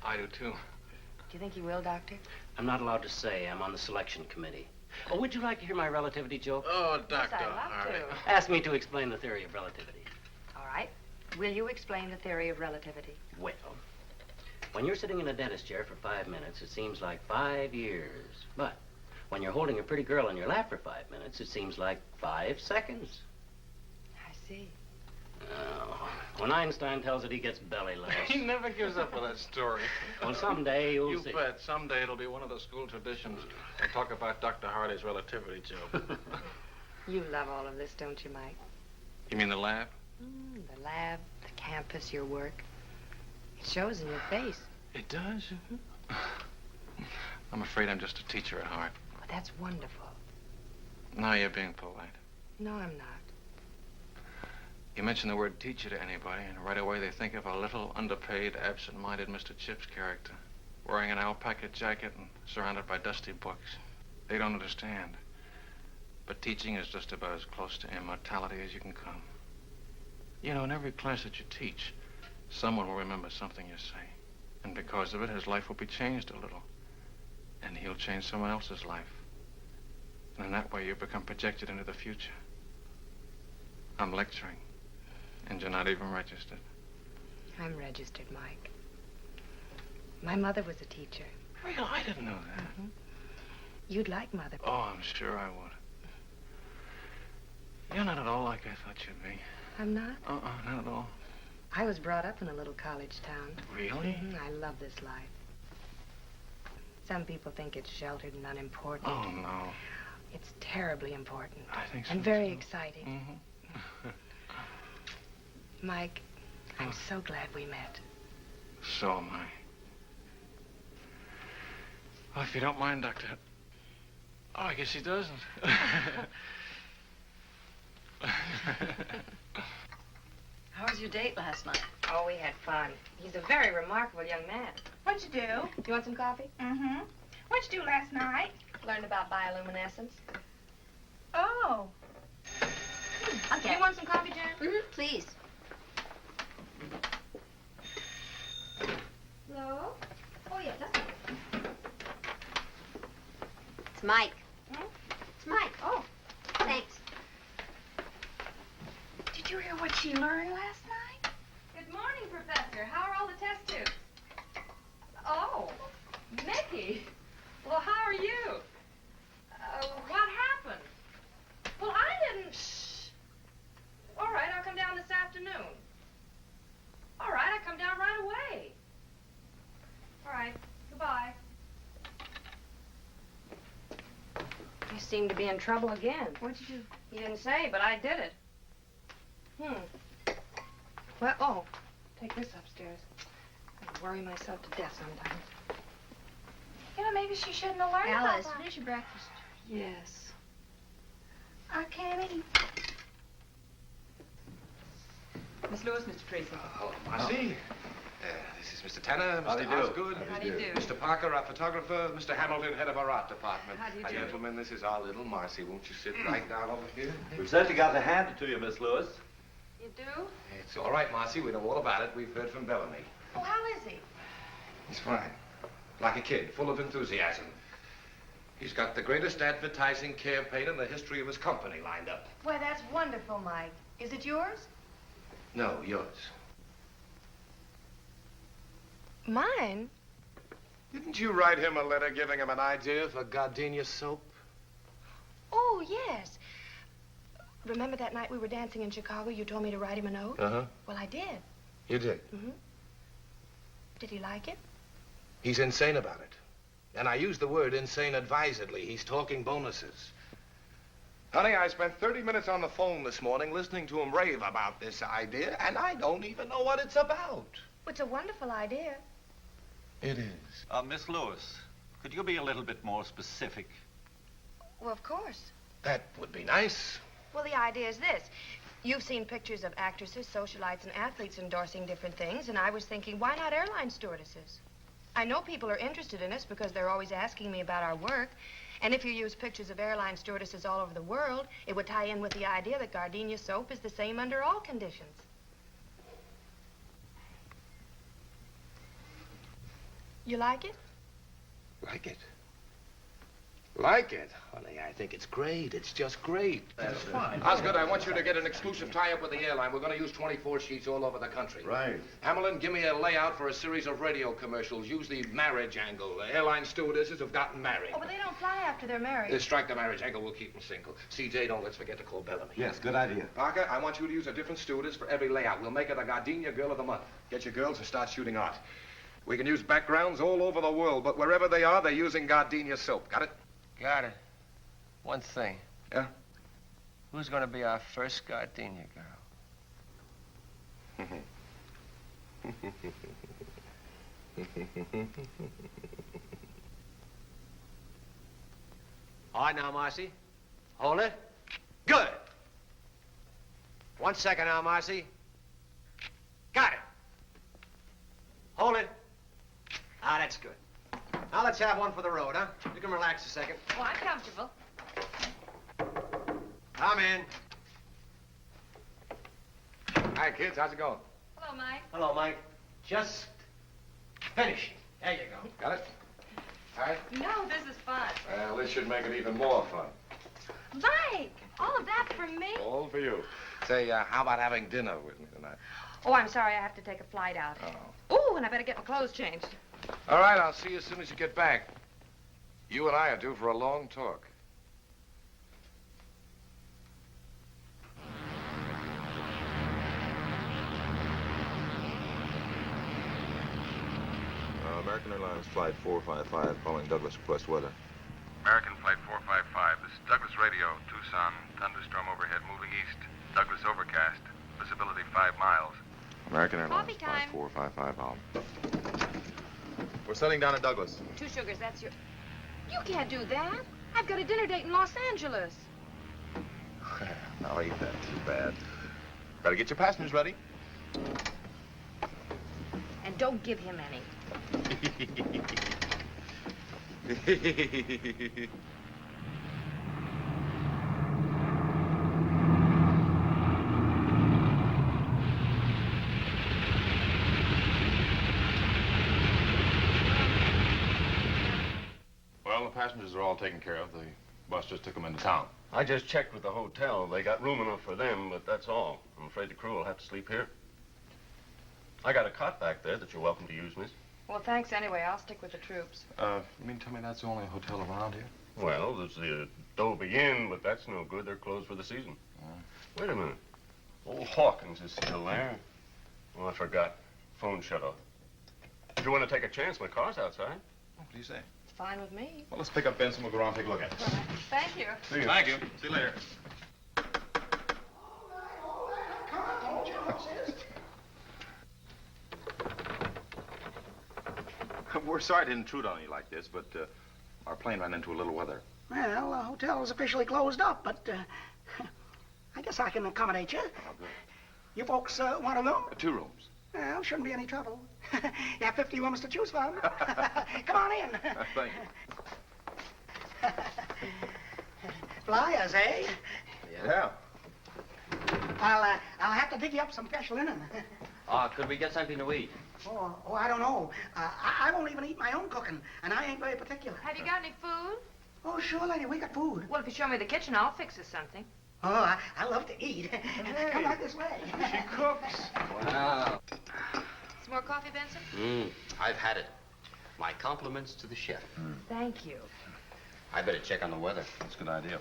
I do, too. Do you think you will, Doctor? I'm not allowed to say. I'm on the selection committee. Oh, would you like to hear my relativity joke? Oh, Doctor. Yes, I'd love to. Ask me to explain the theory of relativity. All right. Will you explain the theory of relativity? Well, when you're sitting in a dentist chair for 5 minutes, it seems like 5 years. But when you're holding a pretty girl in your lap for 5 minutes, it seems like 5 seconds. I see. Oh, when Einstein tells it, he gets belly laughs. He never gives up on that story. Well, someday you'll see. You bet. Someday it'll be one of the school traditions. We'll talk about Dr. Hardy's relativity joke. You love all of this, don't you, Mike? You mean the lab? The lab, the campus, your work. It shows in your face. It does? I'm afraid I'm just a teacher at heart. Well, that's wonderful. Now you're being polite. No, I'm not. You mention the word teacher to anybody, and right away they think of a little, underpaid, absent-minded Mr. Chips character, wearing an alpaca jacket and surrounded by dusty books. They don't understand. But teaching is just about as close to immortality as you can come. You know, in every class that you teach, someone will remember something you say. And because of it, his life will be changed a little. And he'll change someone else's life. And in that way, you become projected into the future. I'm lecturing. And you're not even registered. I'm registered, Mike. My mother was a teacher. Well, I didn't know that. Mm-hmm. You'd like Mother. Oh, I'm sure I would. You're not at all like I thought you'd be. I'm not? Not at all. I was brought up in a little college town. Really? I love this life. Some people think it's sheltered and unimportant. Oh, no. It's terribly important. I think so, and very too. exciting. Mm-hmm. Mike, I'm so glad we met. So am I. Well, if you don't mind, Doctor. Oh, I guess he doesn't. How was your date last night? Oh, we had fun. He's a very remarkable young man. What'd you do? You want some coffee? Mm-hmm. What'd you do last night? Learned about bioluminescence. Oh. Okay. You want some coffee, Jan? Mm-hmm, please. Hello? Oh, yeah, that's it. It's Mike. Hmm? It's Mike. Oh. Thanks. Did you hear what she learned last night? Good morning, Professor. How are all the test tubes? Oh, Mickey. Well, how are you? What happened? Well, I didn't... Shh. All right, I'll come down this afternoon. All right, I'll come down right away. All right, goodbye. You seem to be in trouble again. What'd you do? He didn't say, but I did it. Well, oh, take this upstairs. I worry myself to death sometimes. You know, maybe she shouldn't have learned Alice, about that. finish your breakfast. Yes. I can't eat. Miss Lewis, Mr. Tracy. Hello, Marcy. This is Mr. Tanner, Mr. Osgood. How do you do? Mr. Parker, our photographer. Mr. Hamilton, head of our art department. How do you do? Gentlemen, this is our little Marcy. Won't you sit right down over here? We've certainly got to hand it to you, Miss Lewis. You do? It's all right, Marcy. We know all about it. We've heard from Bellamy. Oh, how is he? He's fine. Like a kid, full of enthusiasm. He's got the greatest advertising campaign in the history of his company lined up. Why, that's wonderful, Mike. Is it yours? No, yours. Mine? Didn't you write him a letter giving him an idea for gardenia soap? Oh, yes. Remember that night we were dancing in Chicago? You told me to write him a note? Uh-huh. Well, I did. You did? Mm-hmm. Did he like it? He's insane about it. And I use the word insane advisedly. He's talking bonuses. Honey, I spent 30 minutes on the phone this morning listening to him rave about this idea, and I don't even know what it's about. It's a wonderful idea. It is. Miss Lewis, could you be a little bit more specific? Well, of course. That would be nice. Well, the idea is this. You've seen pictures of actresses, socialites, and athletes endorsing different things, and I was thinking, why not airline stewardesses? I know people are interested in us because they're always asking me about our work. And if you use pictures of airline stewardesses all over the world, it would tie in with the idea that gardenia soap is the same under all conditions. You like it? Like it? Like it? Honey, I think it's great. It's just great. That's fine. Osgood, I want you to get an exclusive tie-up with the airline. We're going to use 24 sheets all over the country. Right. Hamilton, give me a layout for a series of radio commercials. Use the marriage angle. The airline stewardesses have gotten married. Oh, but they don't fly after they're married. Strike the marriage angle. We'll keep them single. CJ, don't let's forget to call Bellamy. Yes, good idea. Parker, I want you to use a different stewardess for every layout. We'll make her the Gardenia Girl of the Month. Get your girls and start shooting art. We can use backgrounds all over the world, but wherever they are, they're using Gardenia soap. Got it? Got it. One thing. Yeah? Who's going to be our first gardenia girl? All right now, Marcy. Hold it. Good. 1 second now, Marcy. Got it. Hold it. Ah, that's good. Now let's have one for the road, huh? You can relax a second. Oh, I'm comfortable. Come in. Hi, kids. How's it going? Hello, Mike. Hello, Mike. Just finishing. There you go. Got it? All right. No, this is fun. Well, this should make it even more fun. Mike, all of that for me? All for you. Say, how about having dinner with me tonight? Oh, I'm sorry. I have to take a flight out. Oh, and I better get my clothes changed. All right, I'll see you as soon as you get back. You and I are due for a long talk. American Airlines Flight 455 calling Douglas, request weather. American Flight 455, this is Douglas Radio, Tucson, thunderstorm overhead, moving east. Douglas overcast, visibility 5 miles. American Airlines Coffee Flight time. 455 on. We're setting down at Douglas. 2 sugars, that's your... You can't do that. I've got a dinner date in Los Angeles. Now, ain't that too bad. Better get your passengers ready. And don't give him any. Well, the passengers are all taken care of. The bus just took them into town. I just checked with the hotel. They got room enough for them, but that's all. I'm afraid the crew will have to sleep here. I got a cot back there that you're welcome to use, miss. Well, thanks anyway. I'll stick with the troops. You mean tell me that's the only hotel around here? Well, there's the Adobe Inn, but that's no good. They're closed for the season. Wait a minute. Old Hawkins is still there. Oh, I forgot. Phone shut off. If you want to take a chance, my car's outside. What do you say? It's fine with me. Well, let's pick up Benson. We'll go around and take a look at it. Thank you. See you. Thank you. See you later. We're sorry to intrude on you like this, but our plane ran into a little weather. Well, the hotel is officially closed up, but I guess I can accommodate you. Oh, good. You folks want a room? 2 rooms. Well, shouldn't be any trouble. You have 50 rooms to choose from. Come on in. Thank you. Flyers, eh? Yeah. I'll have to dig you up some fresh linen. Could we get something to eat? Oh, I don't know. I won't even eat my own cooking, and I ain't very particular. Have you got any food? Oh, sure, lady, we got food. Well, if you show me the kitchen, I'll fix us something. Oh, I love to eat. Come right this way. She cooks. Wow. Some more coffee, Benson? I've had it. My compliments to the chef. Thank you. I better check on the weather. That's a good idea.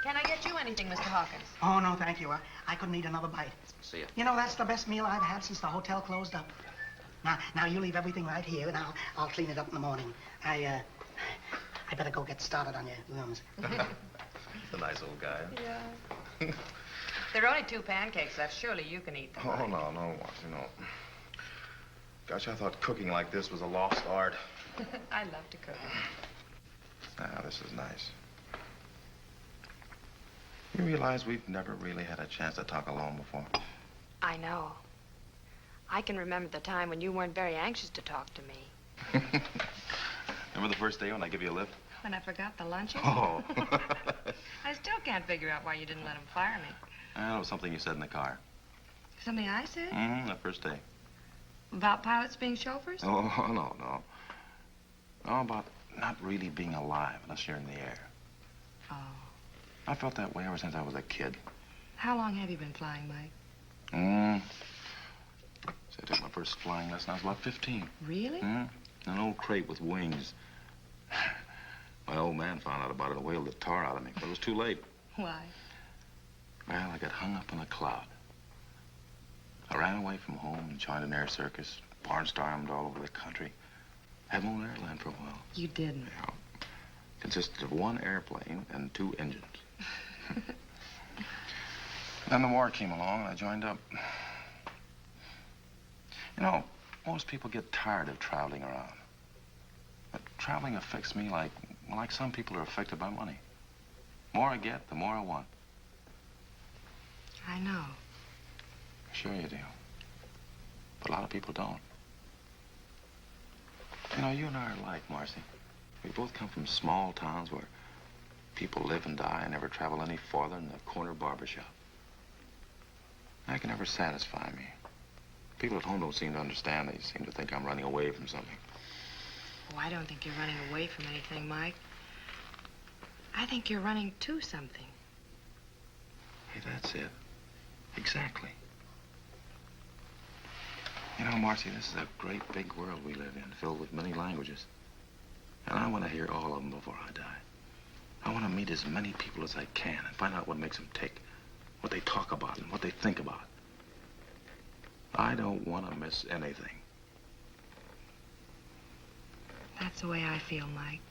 Can I get you anything, Mr. Hawkins? Oh, no, thank you. I couldn't eat another bite. See ya. You know, that's the best meal I've had since the hotel closed up. Now you leave everything right here, and I'll clean it up in the morning. I better go get started on your rooms. He's a nice old guy. Yeah. There are only 2 pancakes left. Surely you can eat them. Oh, no, Marcy, no. Gosh, I thought cooking like this was a lost art. I love to cook. Now, this is nice. You realize we've never really had a chance to talk alone before? I know. I can remember the time when you weren't very anxious to talk to me. Remember the first day when I give you a lift? When I forgot the luncheon? Oh. I still can't figure out why you didn't let him fire me. That was something you said in the car. Something I said? That first day. About pilots being chauffeurs? Oh, no. No, about not really being alive unless you're in the air. Oh. I felt that way ever since I was a kid. How long have you been flying, Mike? So I took my first flying lesson. I was about 15. Really? An old crate with wings. My old man found out about it and whaled the tar out of me, but it was too late. Why? Well, I got hung up in a cloud. I ran away from home and joined an air circus, barnstormed all over the country. Had my own airline for a while. You didn't? Yeah. Consisted of 1 airplane and 2 engines. Then the war came along and I joined up. You know, most people get tired of traveling around. But traveling affects me like some people are affected by money. The more I get, the more I want. I know. Sure you do. But a lot of people don't. You know, you and I are alike, Marcy. We both come from small towns where people live and die and never travel any farther than the corner barber shop. That can never satisfy me. People at home don't seem to understand. They seem to think I'm running away from something. Oh, I don't think you're running away from anything, Mike. I think you're running to something. Hey, that's it. Exactly. You know, Marcy, this is a great big world we live in, filled with many languages. And I want to hear all of them before I die. I want to meet as many people as I can and find out what makes them tick, what they talk about and what they think about. I don't want to miss anything. That's the way I feel, Mike.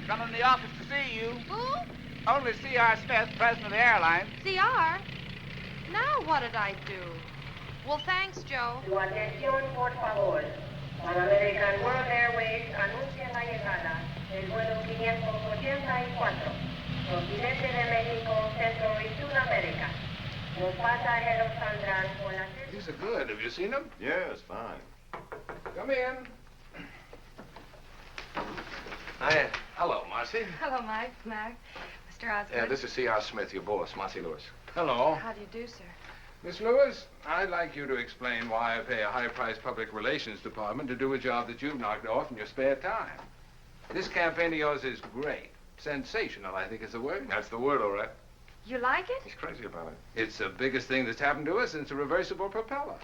Come in the office to see you. Who? Only C.R. Smith, president of the airline. CR? Now what did I do? Well, thanks, Joe. Su atención, por favor. Pan American World Airways anuncia la llegada del vuelo 584, Continente de México, Centro y Sudamérica. Los pasajeros saldrán por la... These are good. Have you seen them? Yes, fine. Come in. Hi. Hello, Marcy. Hello, Mike. Mac. Mr. Osgood. Yeah, this is C.R. Smith, your boss, Marcy Lewis. Hello. How do you do, sir? Miss Lewis, I'd like you to explain why I pay a high-priced public relations department to do a job that you've knocked off in your spare time. This campaign of yours is great. Sensational, I think is the word. That's the word, all right. You like it? He's crazy about it. It's the biggest thing that's happened to us since a reversible propeller.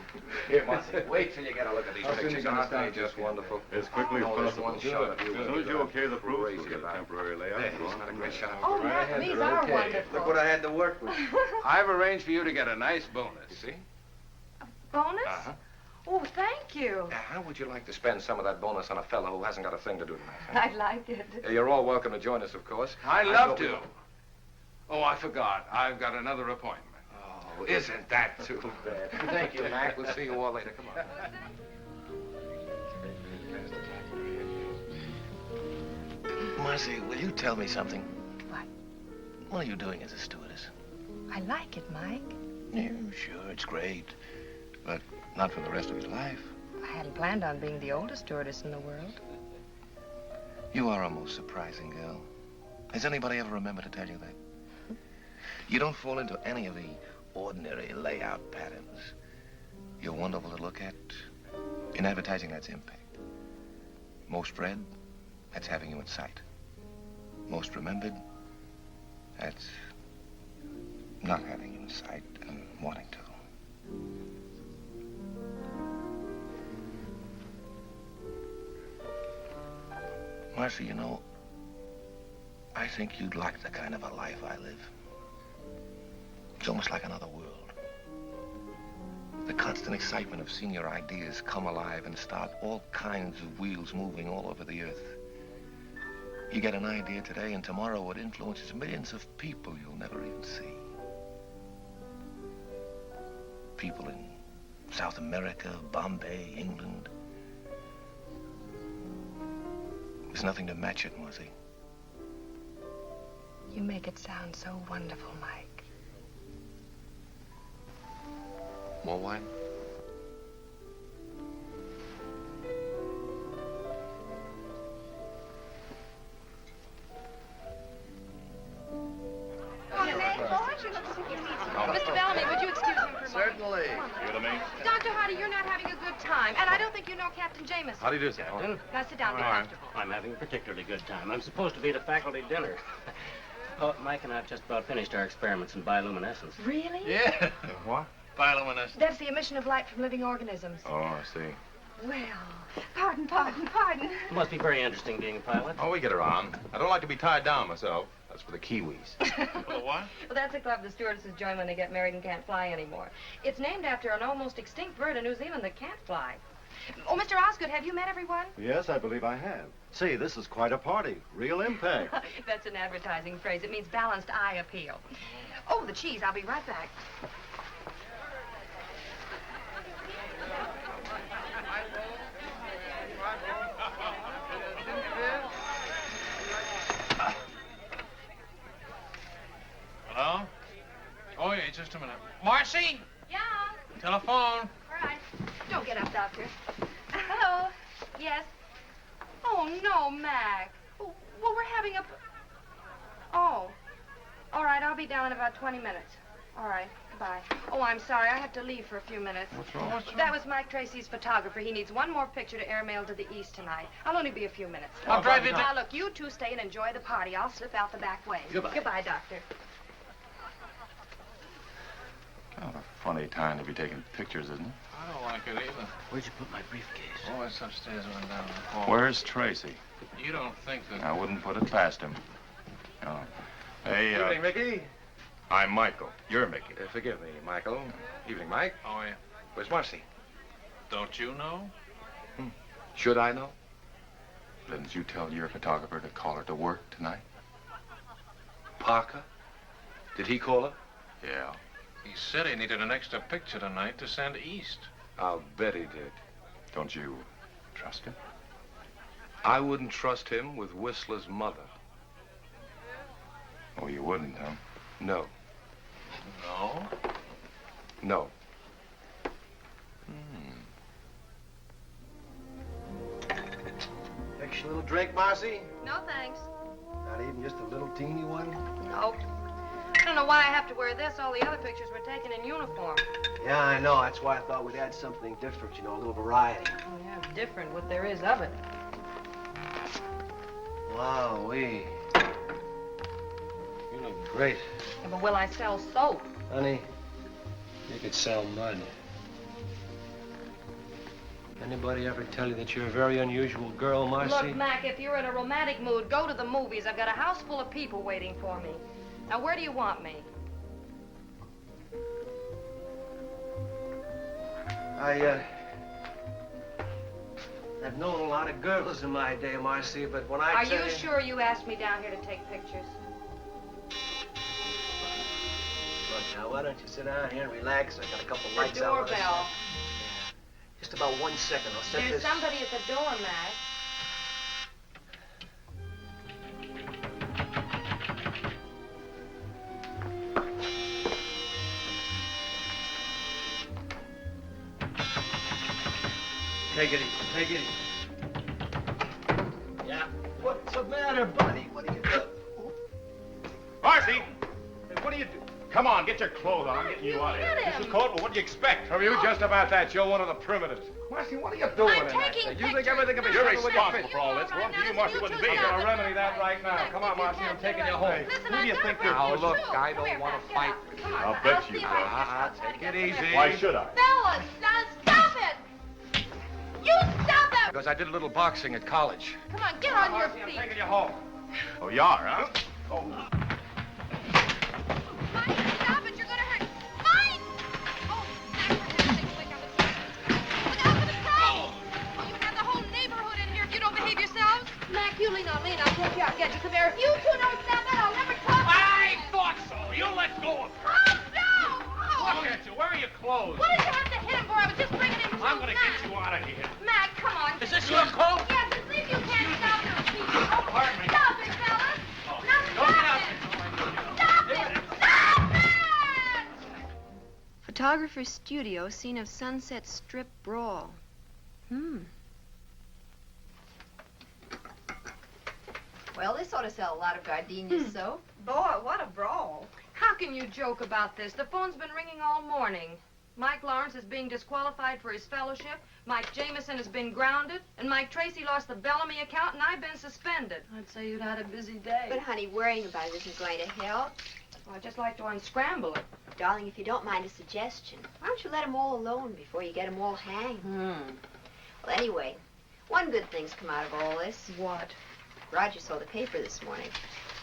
Here, Marcy, wait till you get a look at these pictures. Aren't they just wonderful? As quickly as possible. One shot of you. As soon as you okay the proof, we'll Crazy get a about it. temporary layout. Yeah, he's not a great shot. Oh, Mac, these are wonderful. Look what I had to work with. I've arranged for you to get a nice bonus. You see? Bonus? Uh-huh. Oh, thank you. Now, how would you like to spend some of that bonus on a fellow who hasn't got a thing to do tonight? I'd like it. You're all welcome to join us, of course. I'd love to. Oh, I forgot. I've got another appointment. Oh, isn't that too bad? Thank you, Mac. We'll see you all later. Come on. Marcy, will you tell me something? What? What are you doing as a stewardess? I like it, Mike. Yeah, sure, it's great. But not for the rest of your life. I hadn't planned on being the oldest stewardess in the world. You are a most surprising girl. Has anybody ever remembered to tell you that? You don't fall into any of the ordinary layout patterns. You're wonderful to look at. In advertising, that's impact. Most read, that's having you in sight. Most remembered, that's not having you in sight and wanting to. Marcy, you know, I think you'd like the kind of a life I live. It's almost like another world. The constant excitement of seeing your ideas come alive and start all kinds of wheels moving all over the earth. You get an idea today, and tomorrow it influences millions of people you'll never even see. People in South America, Bombay, England. There's nothing to match it, Marcy. You make it sound so wonderful, Mike. More wine? Mr. Bellamy, would you excuse him for a moment? Certainly. You to me? Dr. Hardy, you're not having a good time, and I don't think you know Captain Jamison. How do you do, Captain? Now sit down, get All right. comfortable. I'm having a particularly good time. I'm supposed to be at a faculty dinner. Oh, Mike and I have just about finished our experiments in bioluminescence. Really? Yeah. What? Bioluminescence. That's the emission of light from living organisms. Oh, I see. Well, pardon. It must be very interesting being a pilot. Oh, we get around. I don't like to be tied down myself. That's for the Kiwis. For the what? Well, that's a club the stewardesses join when they get married and can't fly anymore. It's named after an almost extinct bird in New Zealand that can't fly. Oh, Mr. Osgood, have you met everyone? Yes, I believe I have. Say, this is quite a party. Real impact. That's an advertising phrase. It means balanced eye appeal. Oh, the cheese. I'll be right back. Hello? Oh, yeah, just a minute. Marcy? Yeah? Telephone. All right. Don't get up, Doctor. Hello? Yes? Oh, no, Mac. Well, we're having a... Oh. All right, I'll be down in about 20 minutes. All right, goodbye. Oh, I'm sorry. I have to leave for a few minutes. What's wrong? That was Mike Tracy's photographer. He needs one more picture to airmail to the east tonight. I'll only be a few minutes. I'll drive you Now, look, you two stay and enjoy the party. I'll slip out the back way. Goodbye. Goodbye, Doctor. Kind of a funny time to be taking pictures, isn't it? I don't like it either. Where'd you put my briefcase? Oh, it's upstairs and down the hall. Where's Tracy? You don't think that... I wouldn't put it past him. No. Hey, Evening, Mickey. I'm Michael. You're Mickey. Forgive me, Michael. Evening, Mike. Oh, yeah. Where's Marcy? Don't you know? Should I know? Didn't you tell your photographer to call her to work tonight? Parker? Did he call her? Yeah. He said he needed an extra picture tonight to send east. I'll bet he did. Don't you trust him? I wouldn't trust him with Whistler's mother. Oh, you wouldn't, huh? No. No? No. Extra little drink, Marcy? No, thanks. Not even just a little teeny one? Nope. I don't know why I have to wear this. All the other pictures were taken in uniform. Yeah, I know. That's why I thought we'd add something different, you know, a little variety. Oh, yeah, different what there is of it. Wowee. You look great. Yeah, but will I sell soap? Honey, you could sell mud. Anybody ever tell you that you're a very unusual girl, Marcy? Look, Mac, if you're in a romantic mood, go to the movies. I've got a house full of people waiting for me. Now, where do you want me? I've known a lot of girls in my day, Marcy, but when I Are tell you sure you asked me down here to take pictures? Look, now, why don't you sit down here and relax? I got a couple lights out. Doorbell. Yeah. Just about 1 second. I'll set There's this. somebody at the door, Mac. Take it easy. Take it easy. Yeah. What's the matter, buddy? What are you doing? Marcy! Hey, what are you doing? Come on, get your clothes on. I'm getting you out of here. This is cold, but what do you expect? From you, just about that. You're one of the primitives. Marcy, what are you doing in that taking thing? You think everything can be You're settled with your responsible fist? for all this. Well, you, Marcy, wouldn't be I'm here. gonna remedy that right now. Come on, Marcy, I'm taking you home. Who do you think you're Now, fooling? look, I don't want to fight with you. I'll bet you will. Take it easy. Why should I? Fellas, now stop it! You stop it! Because I did a little boxing at college. Come on, get on your Marcy, I'm feet. taking you home. Oh, you are, huh? Oh. Mike, stop it, you're gonna hurt. Mike! Oh, Mac, for heaven's sake, wake up. Look out for the crow! Oh, you have the whole neighborhood in here if you don't behave yourselves. Mac, you lean on me and I'll take you out. Get you some air. If you two don't stop it, I'll never talk. I thought so. You let go of her. Oh, no! Oh. Look at you. Where are your clothes? What did you have to hit him for? I was just bringing him I'm going to get you out of here. Mac, come on. Is this your coat? Yes, and see if you can't stop it. Oh, Pardon me. stop it, fellas. Now Don't get stop out. it. Stop it. Stop it! Photographer's studio, scene of Sunset Strip brawl. Well, this ought to sell a lot of gardenias, so. Boy, what a brawl. How can you joke about this? The phone's been ringing all morning. Mike Lawrence is being disqualified for his fellowship. Mike Jamison has been grounded. And Mike Tracy lost the Bellamy account, and I've been suspended. I'd say you'd had a busy day. But, honey, worrying about it isn't going to help. Well, I'd just like to unscramble it. Darling, if you don't mind a suggestion, why don't you let them all alone before you get them all hanged? Well, anyway, one good thing's come out of all this. What? Roger saw the paper this morning.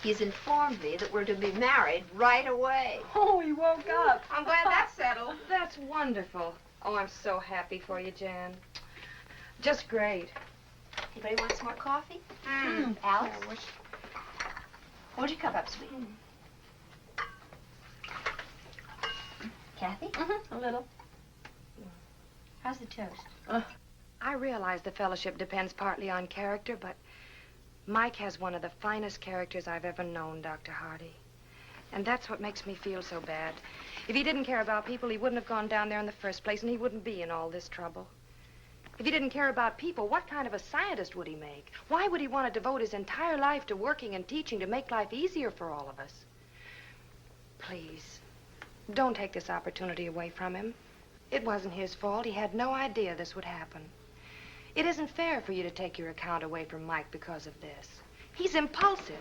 He's informed me that we're to be married right away. Oh, he woke up. I'm glad that's settled. That's wonderful. Oh, I'm so happy for you, Jan. Just great. Anybody want some more coffee? Alice? Hold your cup up, sweet. Kathy? A little. How's the toast? I realize the fellowship depends partly on character, but Mike has one of the finest characters I've ever known, Dr. Hardy. And that's what makes me feel so bad. If he didn't care about people, he wouldn't have gone down there in the first place, and he wouldn't be in all this trouble. If he didn't care about people, what kind of a scientist would he make? Why would he want to devote his entire life to working and teaching to make life easier for all of us? Please, don't take this opportunity away from him. It wasn't his fault. He had no idea this would happen. It isn't fair for you to take your account away from Mike because of this. He's impulsive.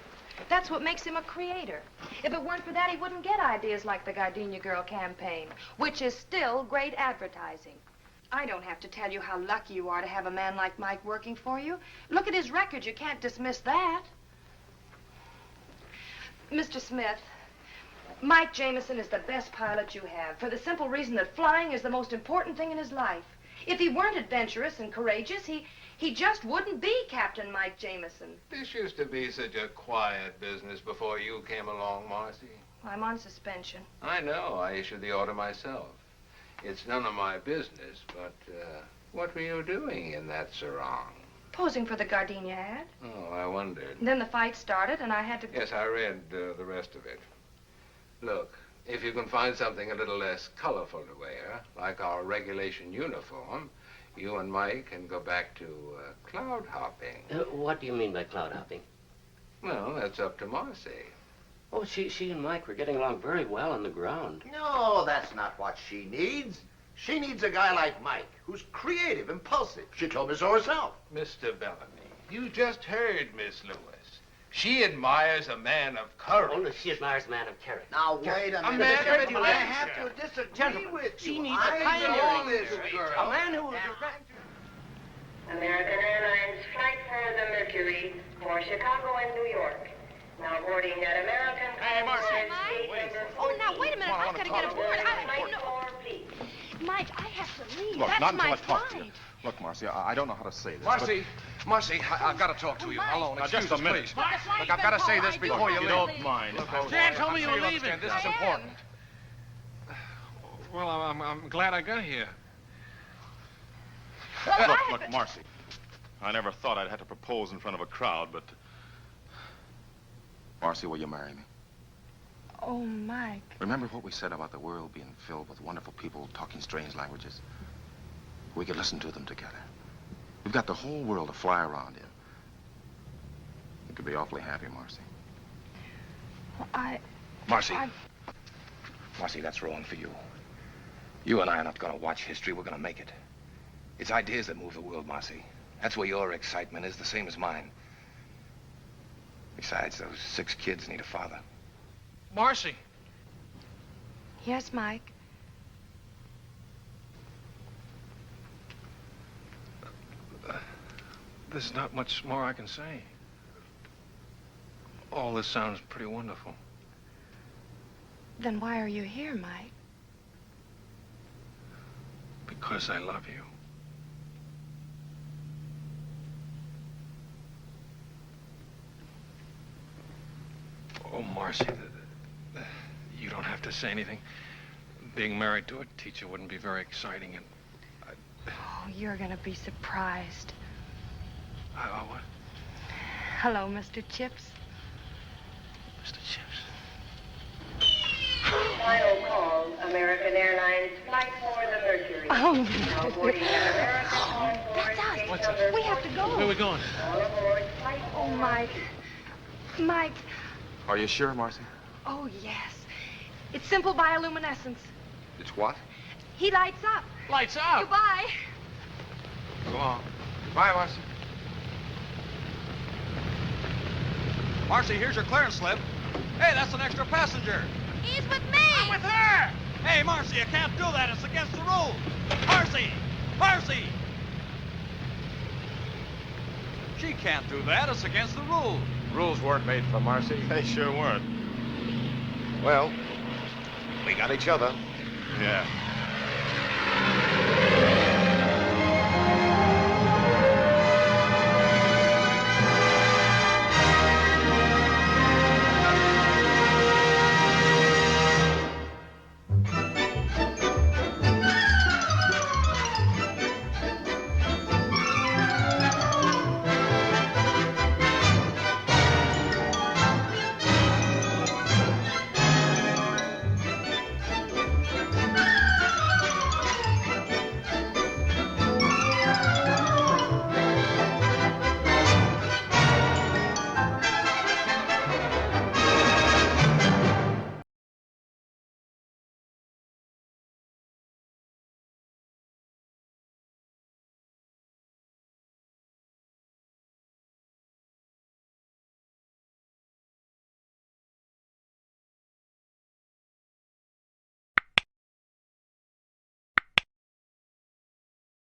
That's what makes him a creator. If it weren't for that, he wouldn't get ideas like the Gardenia Girl campaign, which is still great advertising. I don't have to tell you how lucky you are to have a man like Mike working for you. Look at his record. You can't dismiss that. Mr. Smith, Mike Jamison is the best pilot you have for the simple reason that flying is the most important thing in his life. If he weren't adventurous and courageous, he just wouldn't be Captain Mike Jamison. This used to be such a quiet business before you came along, Marcy. I'm on suspension. I know. I issued the order myself. It's none of my business, but what were you doing in that sarong? Posing for the Gardenia ad. Oh, I wondered. Then the fight started, and I had to... Yes, I read the rest of it. Look, if you can find something a little less colorful to wear, like our regulation uniform, you and Mike can go back to cloud hopping. What do you mean by cloud hopping? Well, that's up to Marcy. Oh, she and Mike were getting along very well on the ground. No, that's not what she needs. She needs a guy like Mike, who's creative, impulsive. She told me so herself. Mr. Bellamy, you just heard Miss Lewis. She admires a man of courage. Oh, no, she admires a man of character. Now, wait a minute. man of Gentlemen, I adventure. have to disagree Gentlemen, with you. she needs I a pioneering know this spirit. girl. A man who will American Airlines flight for the Mercury for Chicago and New York. Now boarding at American Airlines. Oh, now, wait a minute. I've got to get aboard. Flight 4, please. Mike, I have to leave. Look, That's not until my I talk to you. flight. Look, Marcy, I don't know how to say this. Marcy, Marcy, I've got to talk to you. Alone. Now, just Excuse a us, minute. please. Look, I've got to say this before you you leave. don't mind. Look, Jan told me you were leaving. This is important. Well, I'm glad I got here. Look, Marcy. I never thought I'd have to propose in front of a crowd, but... Marcy, will you marry me? Oh, Mike. Remember what we said about the world being filled with wonderful people talking strange languages? We could listen to them together. We've got the whole world to fly around in. You could be awfully happy, Marcy. Well, Marcy. Marcy, that's wrong for you. You and I are not going to watch history. We're going to make it. It's ideas that move the world, Marcy. That's where your excitement is, the same as mine. Besides, those 6 kids need a father. Marcy. Yes, Mike. There's not much more I can say. All this sounds pretty wonderful. Then why are you here, Mike? Because I love you. Oh, Marcy, you don't have to say anything. Being married to a teacher wouldn't be very exciting, and Oh, you're gonna be surprised. what? Hello, Mr. Chips. Mr. Chips. Final call, American Airlines flight for the Mercury. Oh. Now boarding at American Airlines. That's us. We have to go. Where are we going? All aboard flight Oh, Mike. Mike. Are you sure, Marcy? Oh, yes. It's simple bioluminescence. It's what? He lights up. Lights up? Goodbye. Go on. Bye, Marcy. Marcy, here's your clearance slip. Hey, that's an extra passenger. He's with me. I'm with her. Hey, Marcy, you can't do that. It's against the rules. Marcy! Marcy! She can't do that. It's against the rules. Rules weren't made for Marcy. They sure weren't. Well, we got each other. Yeah.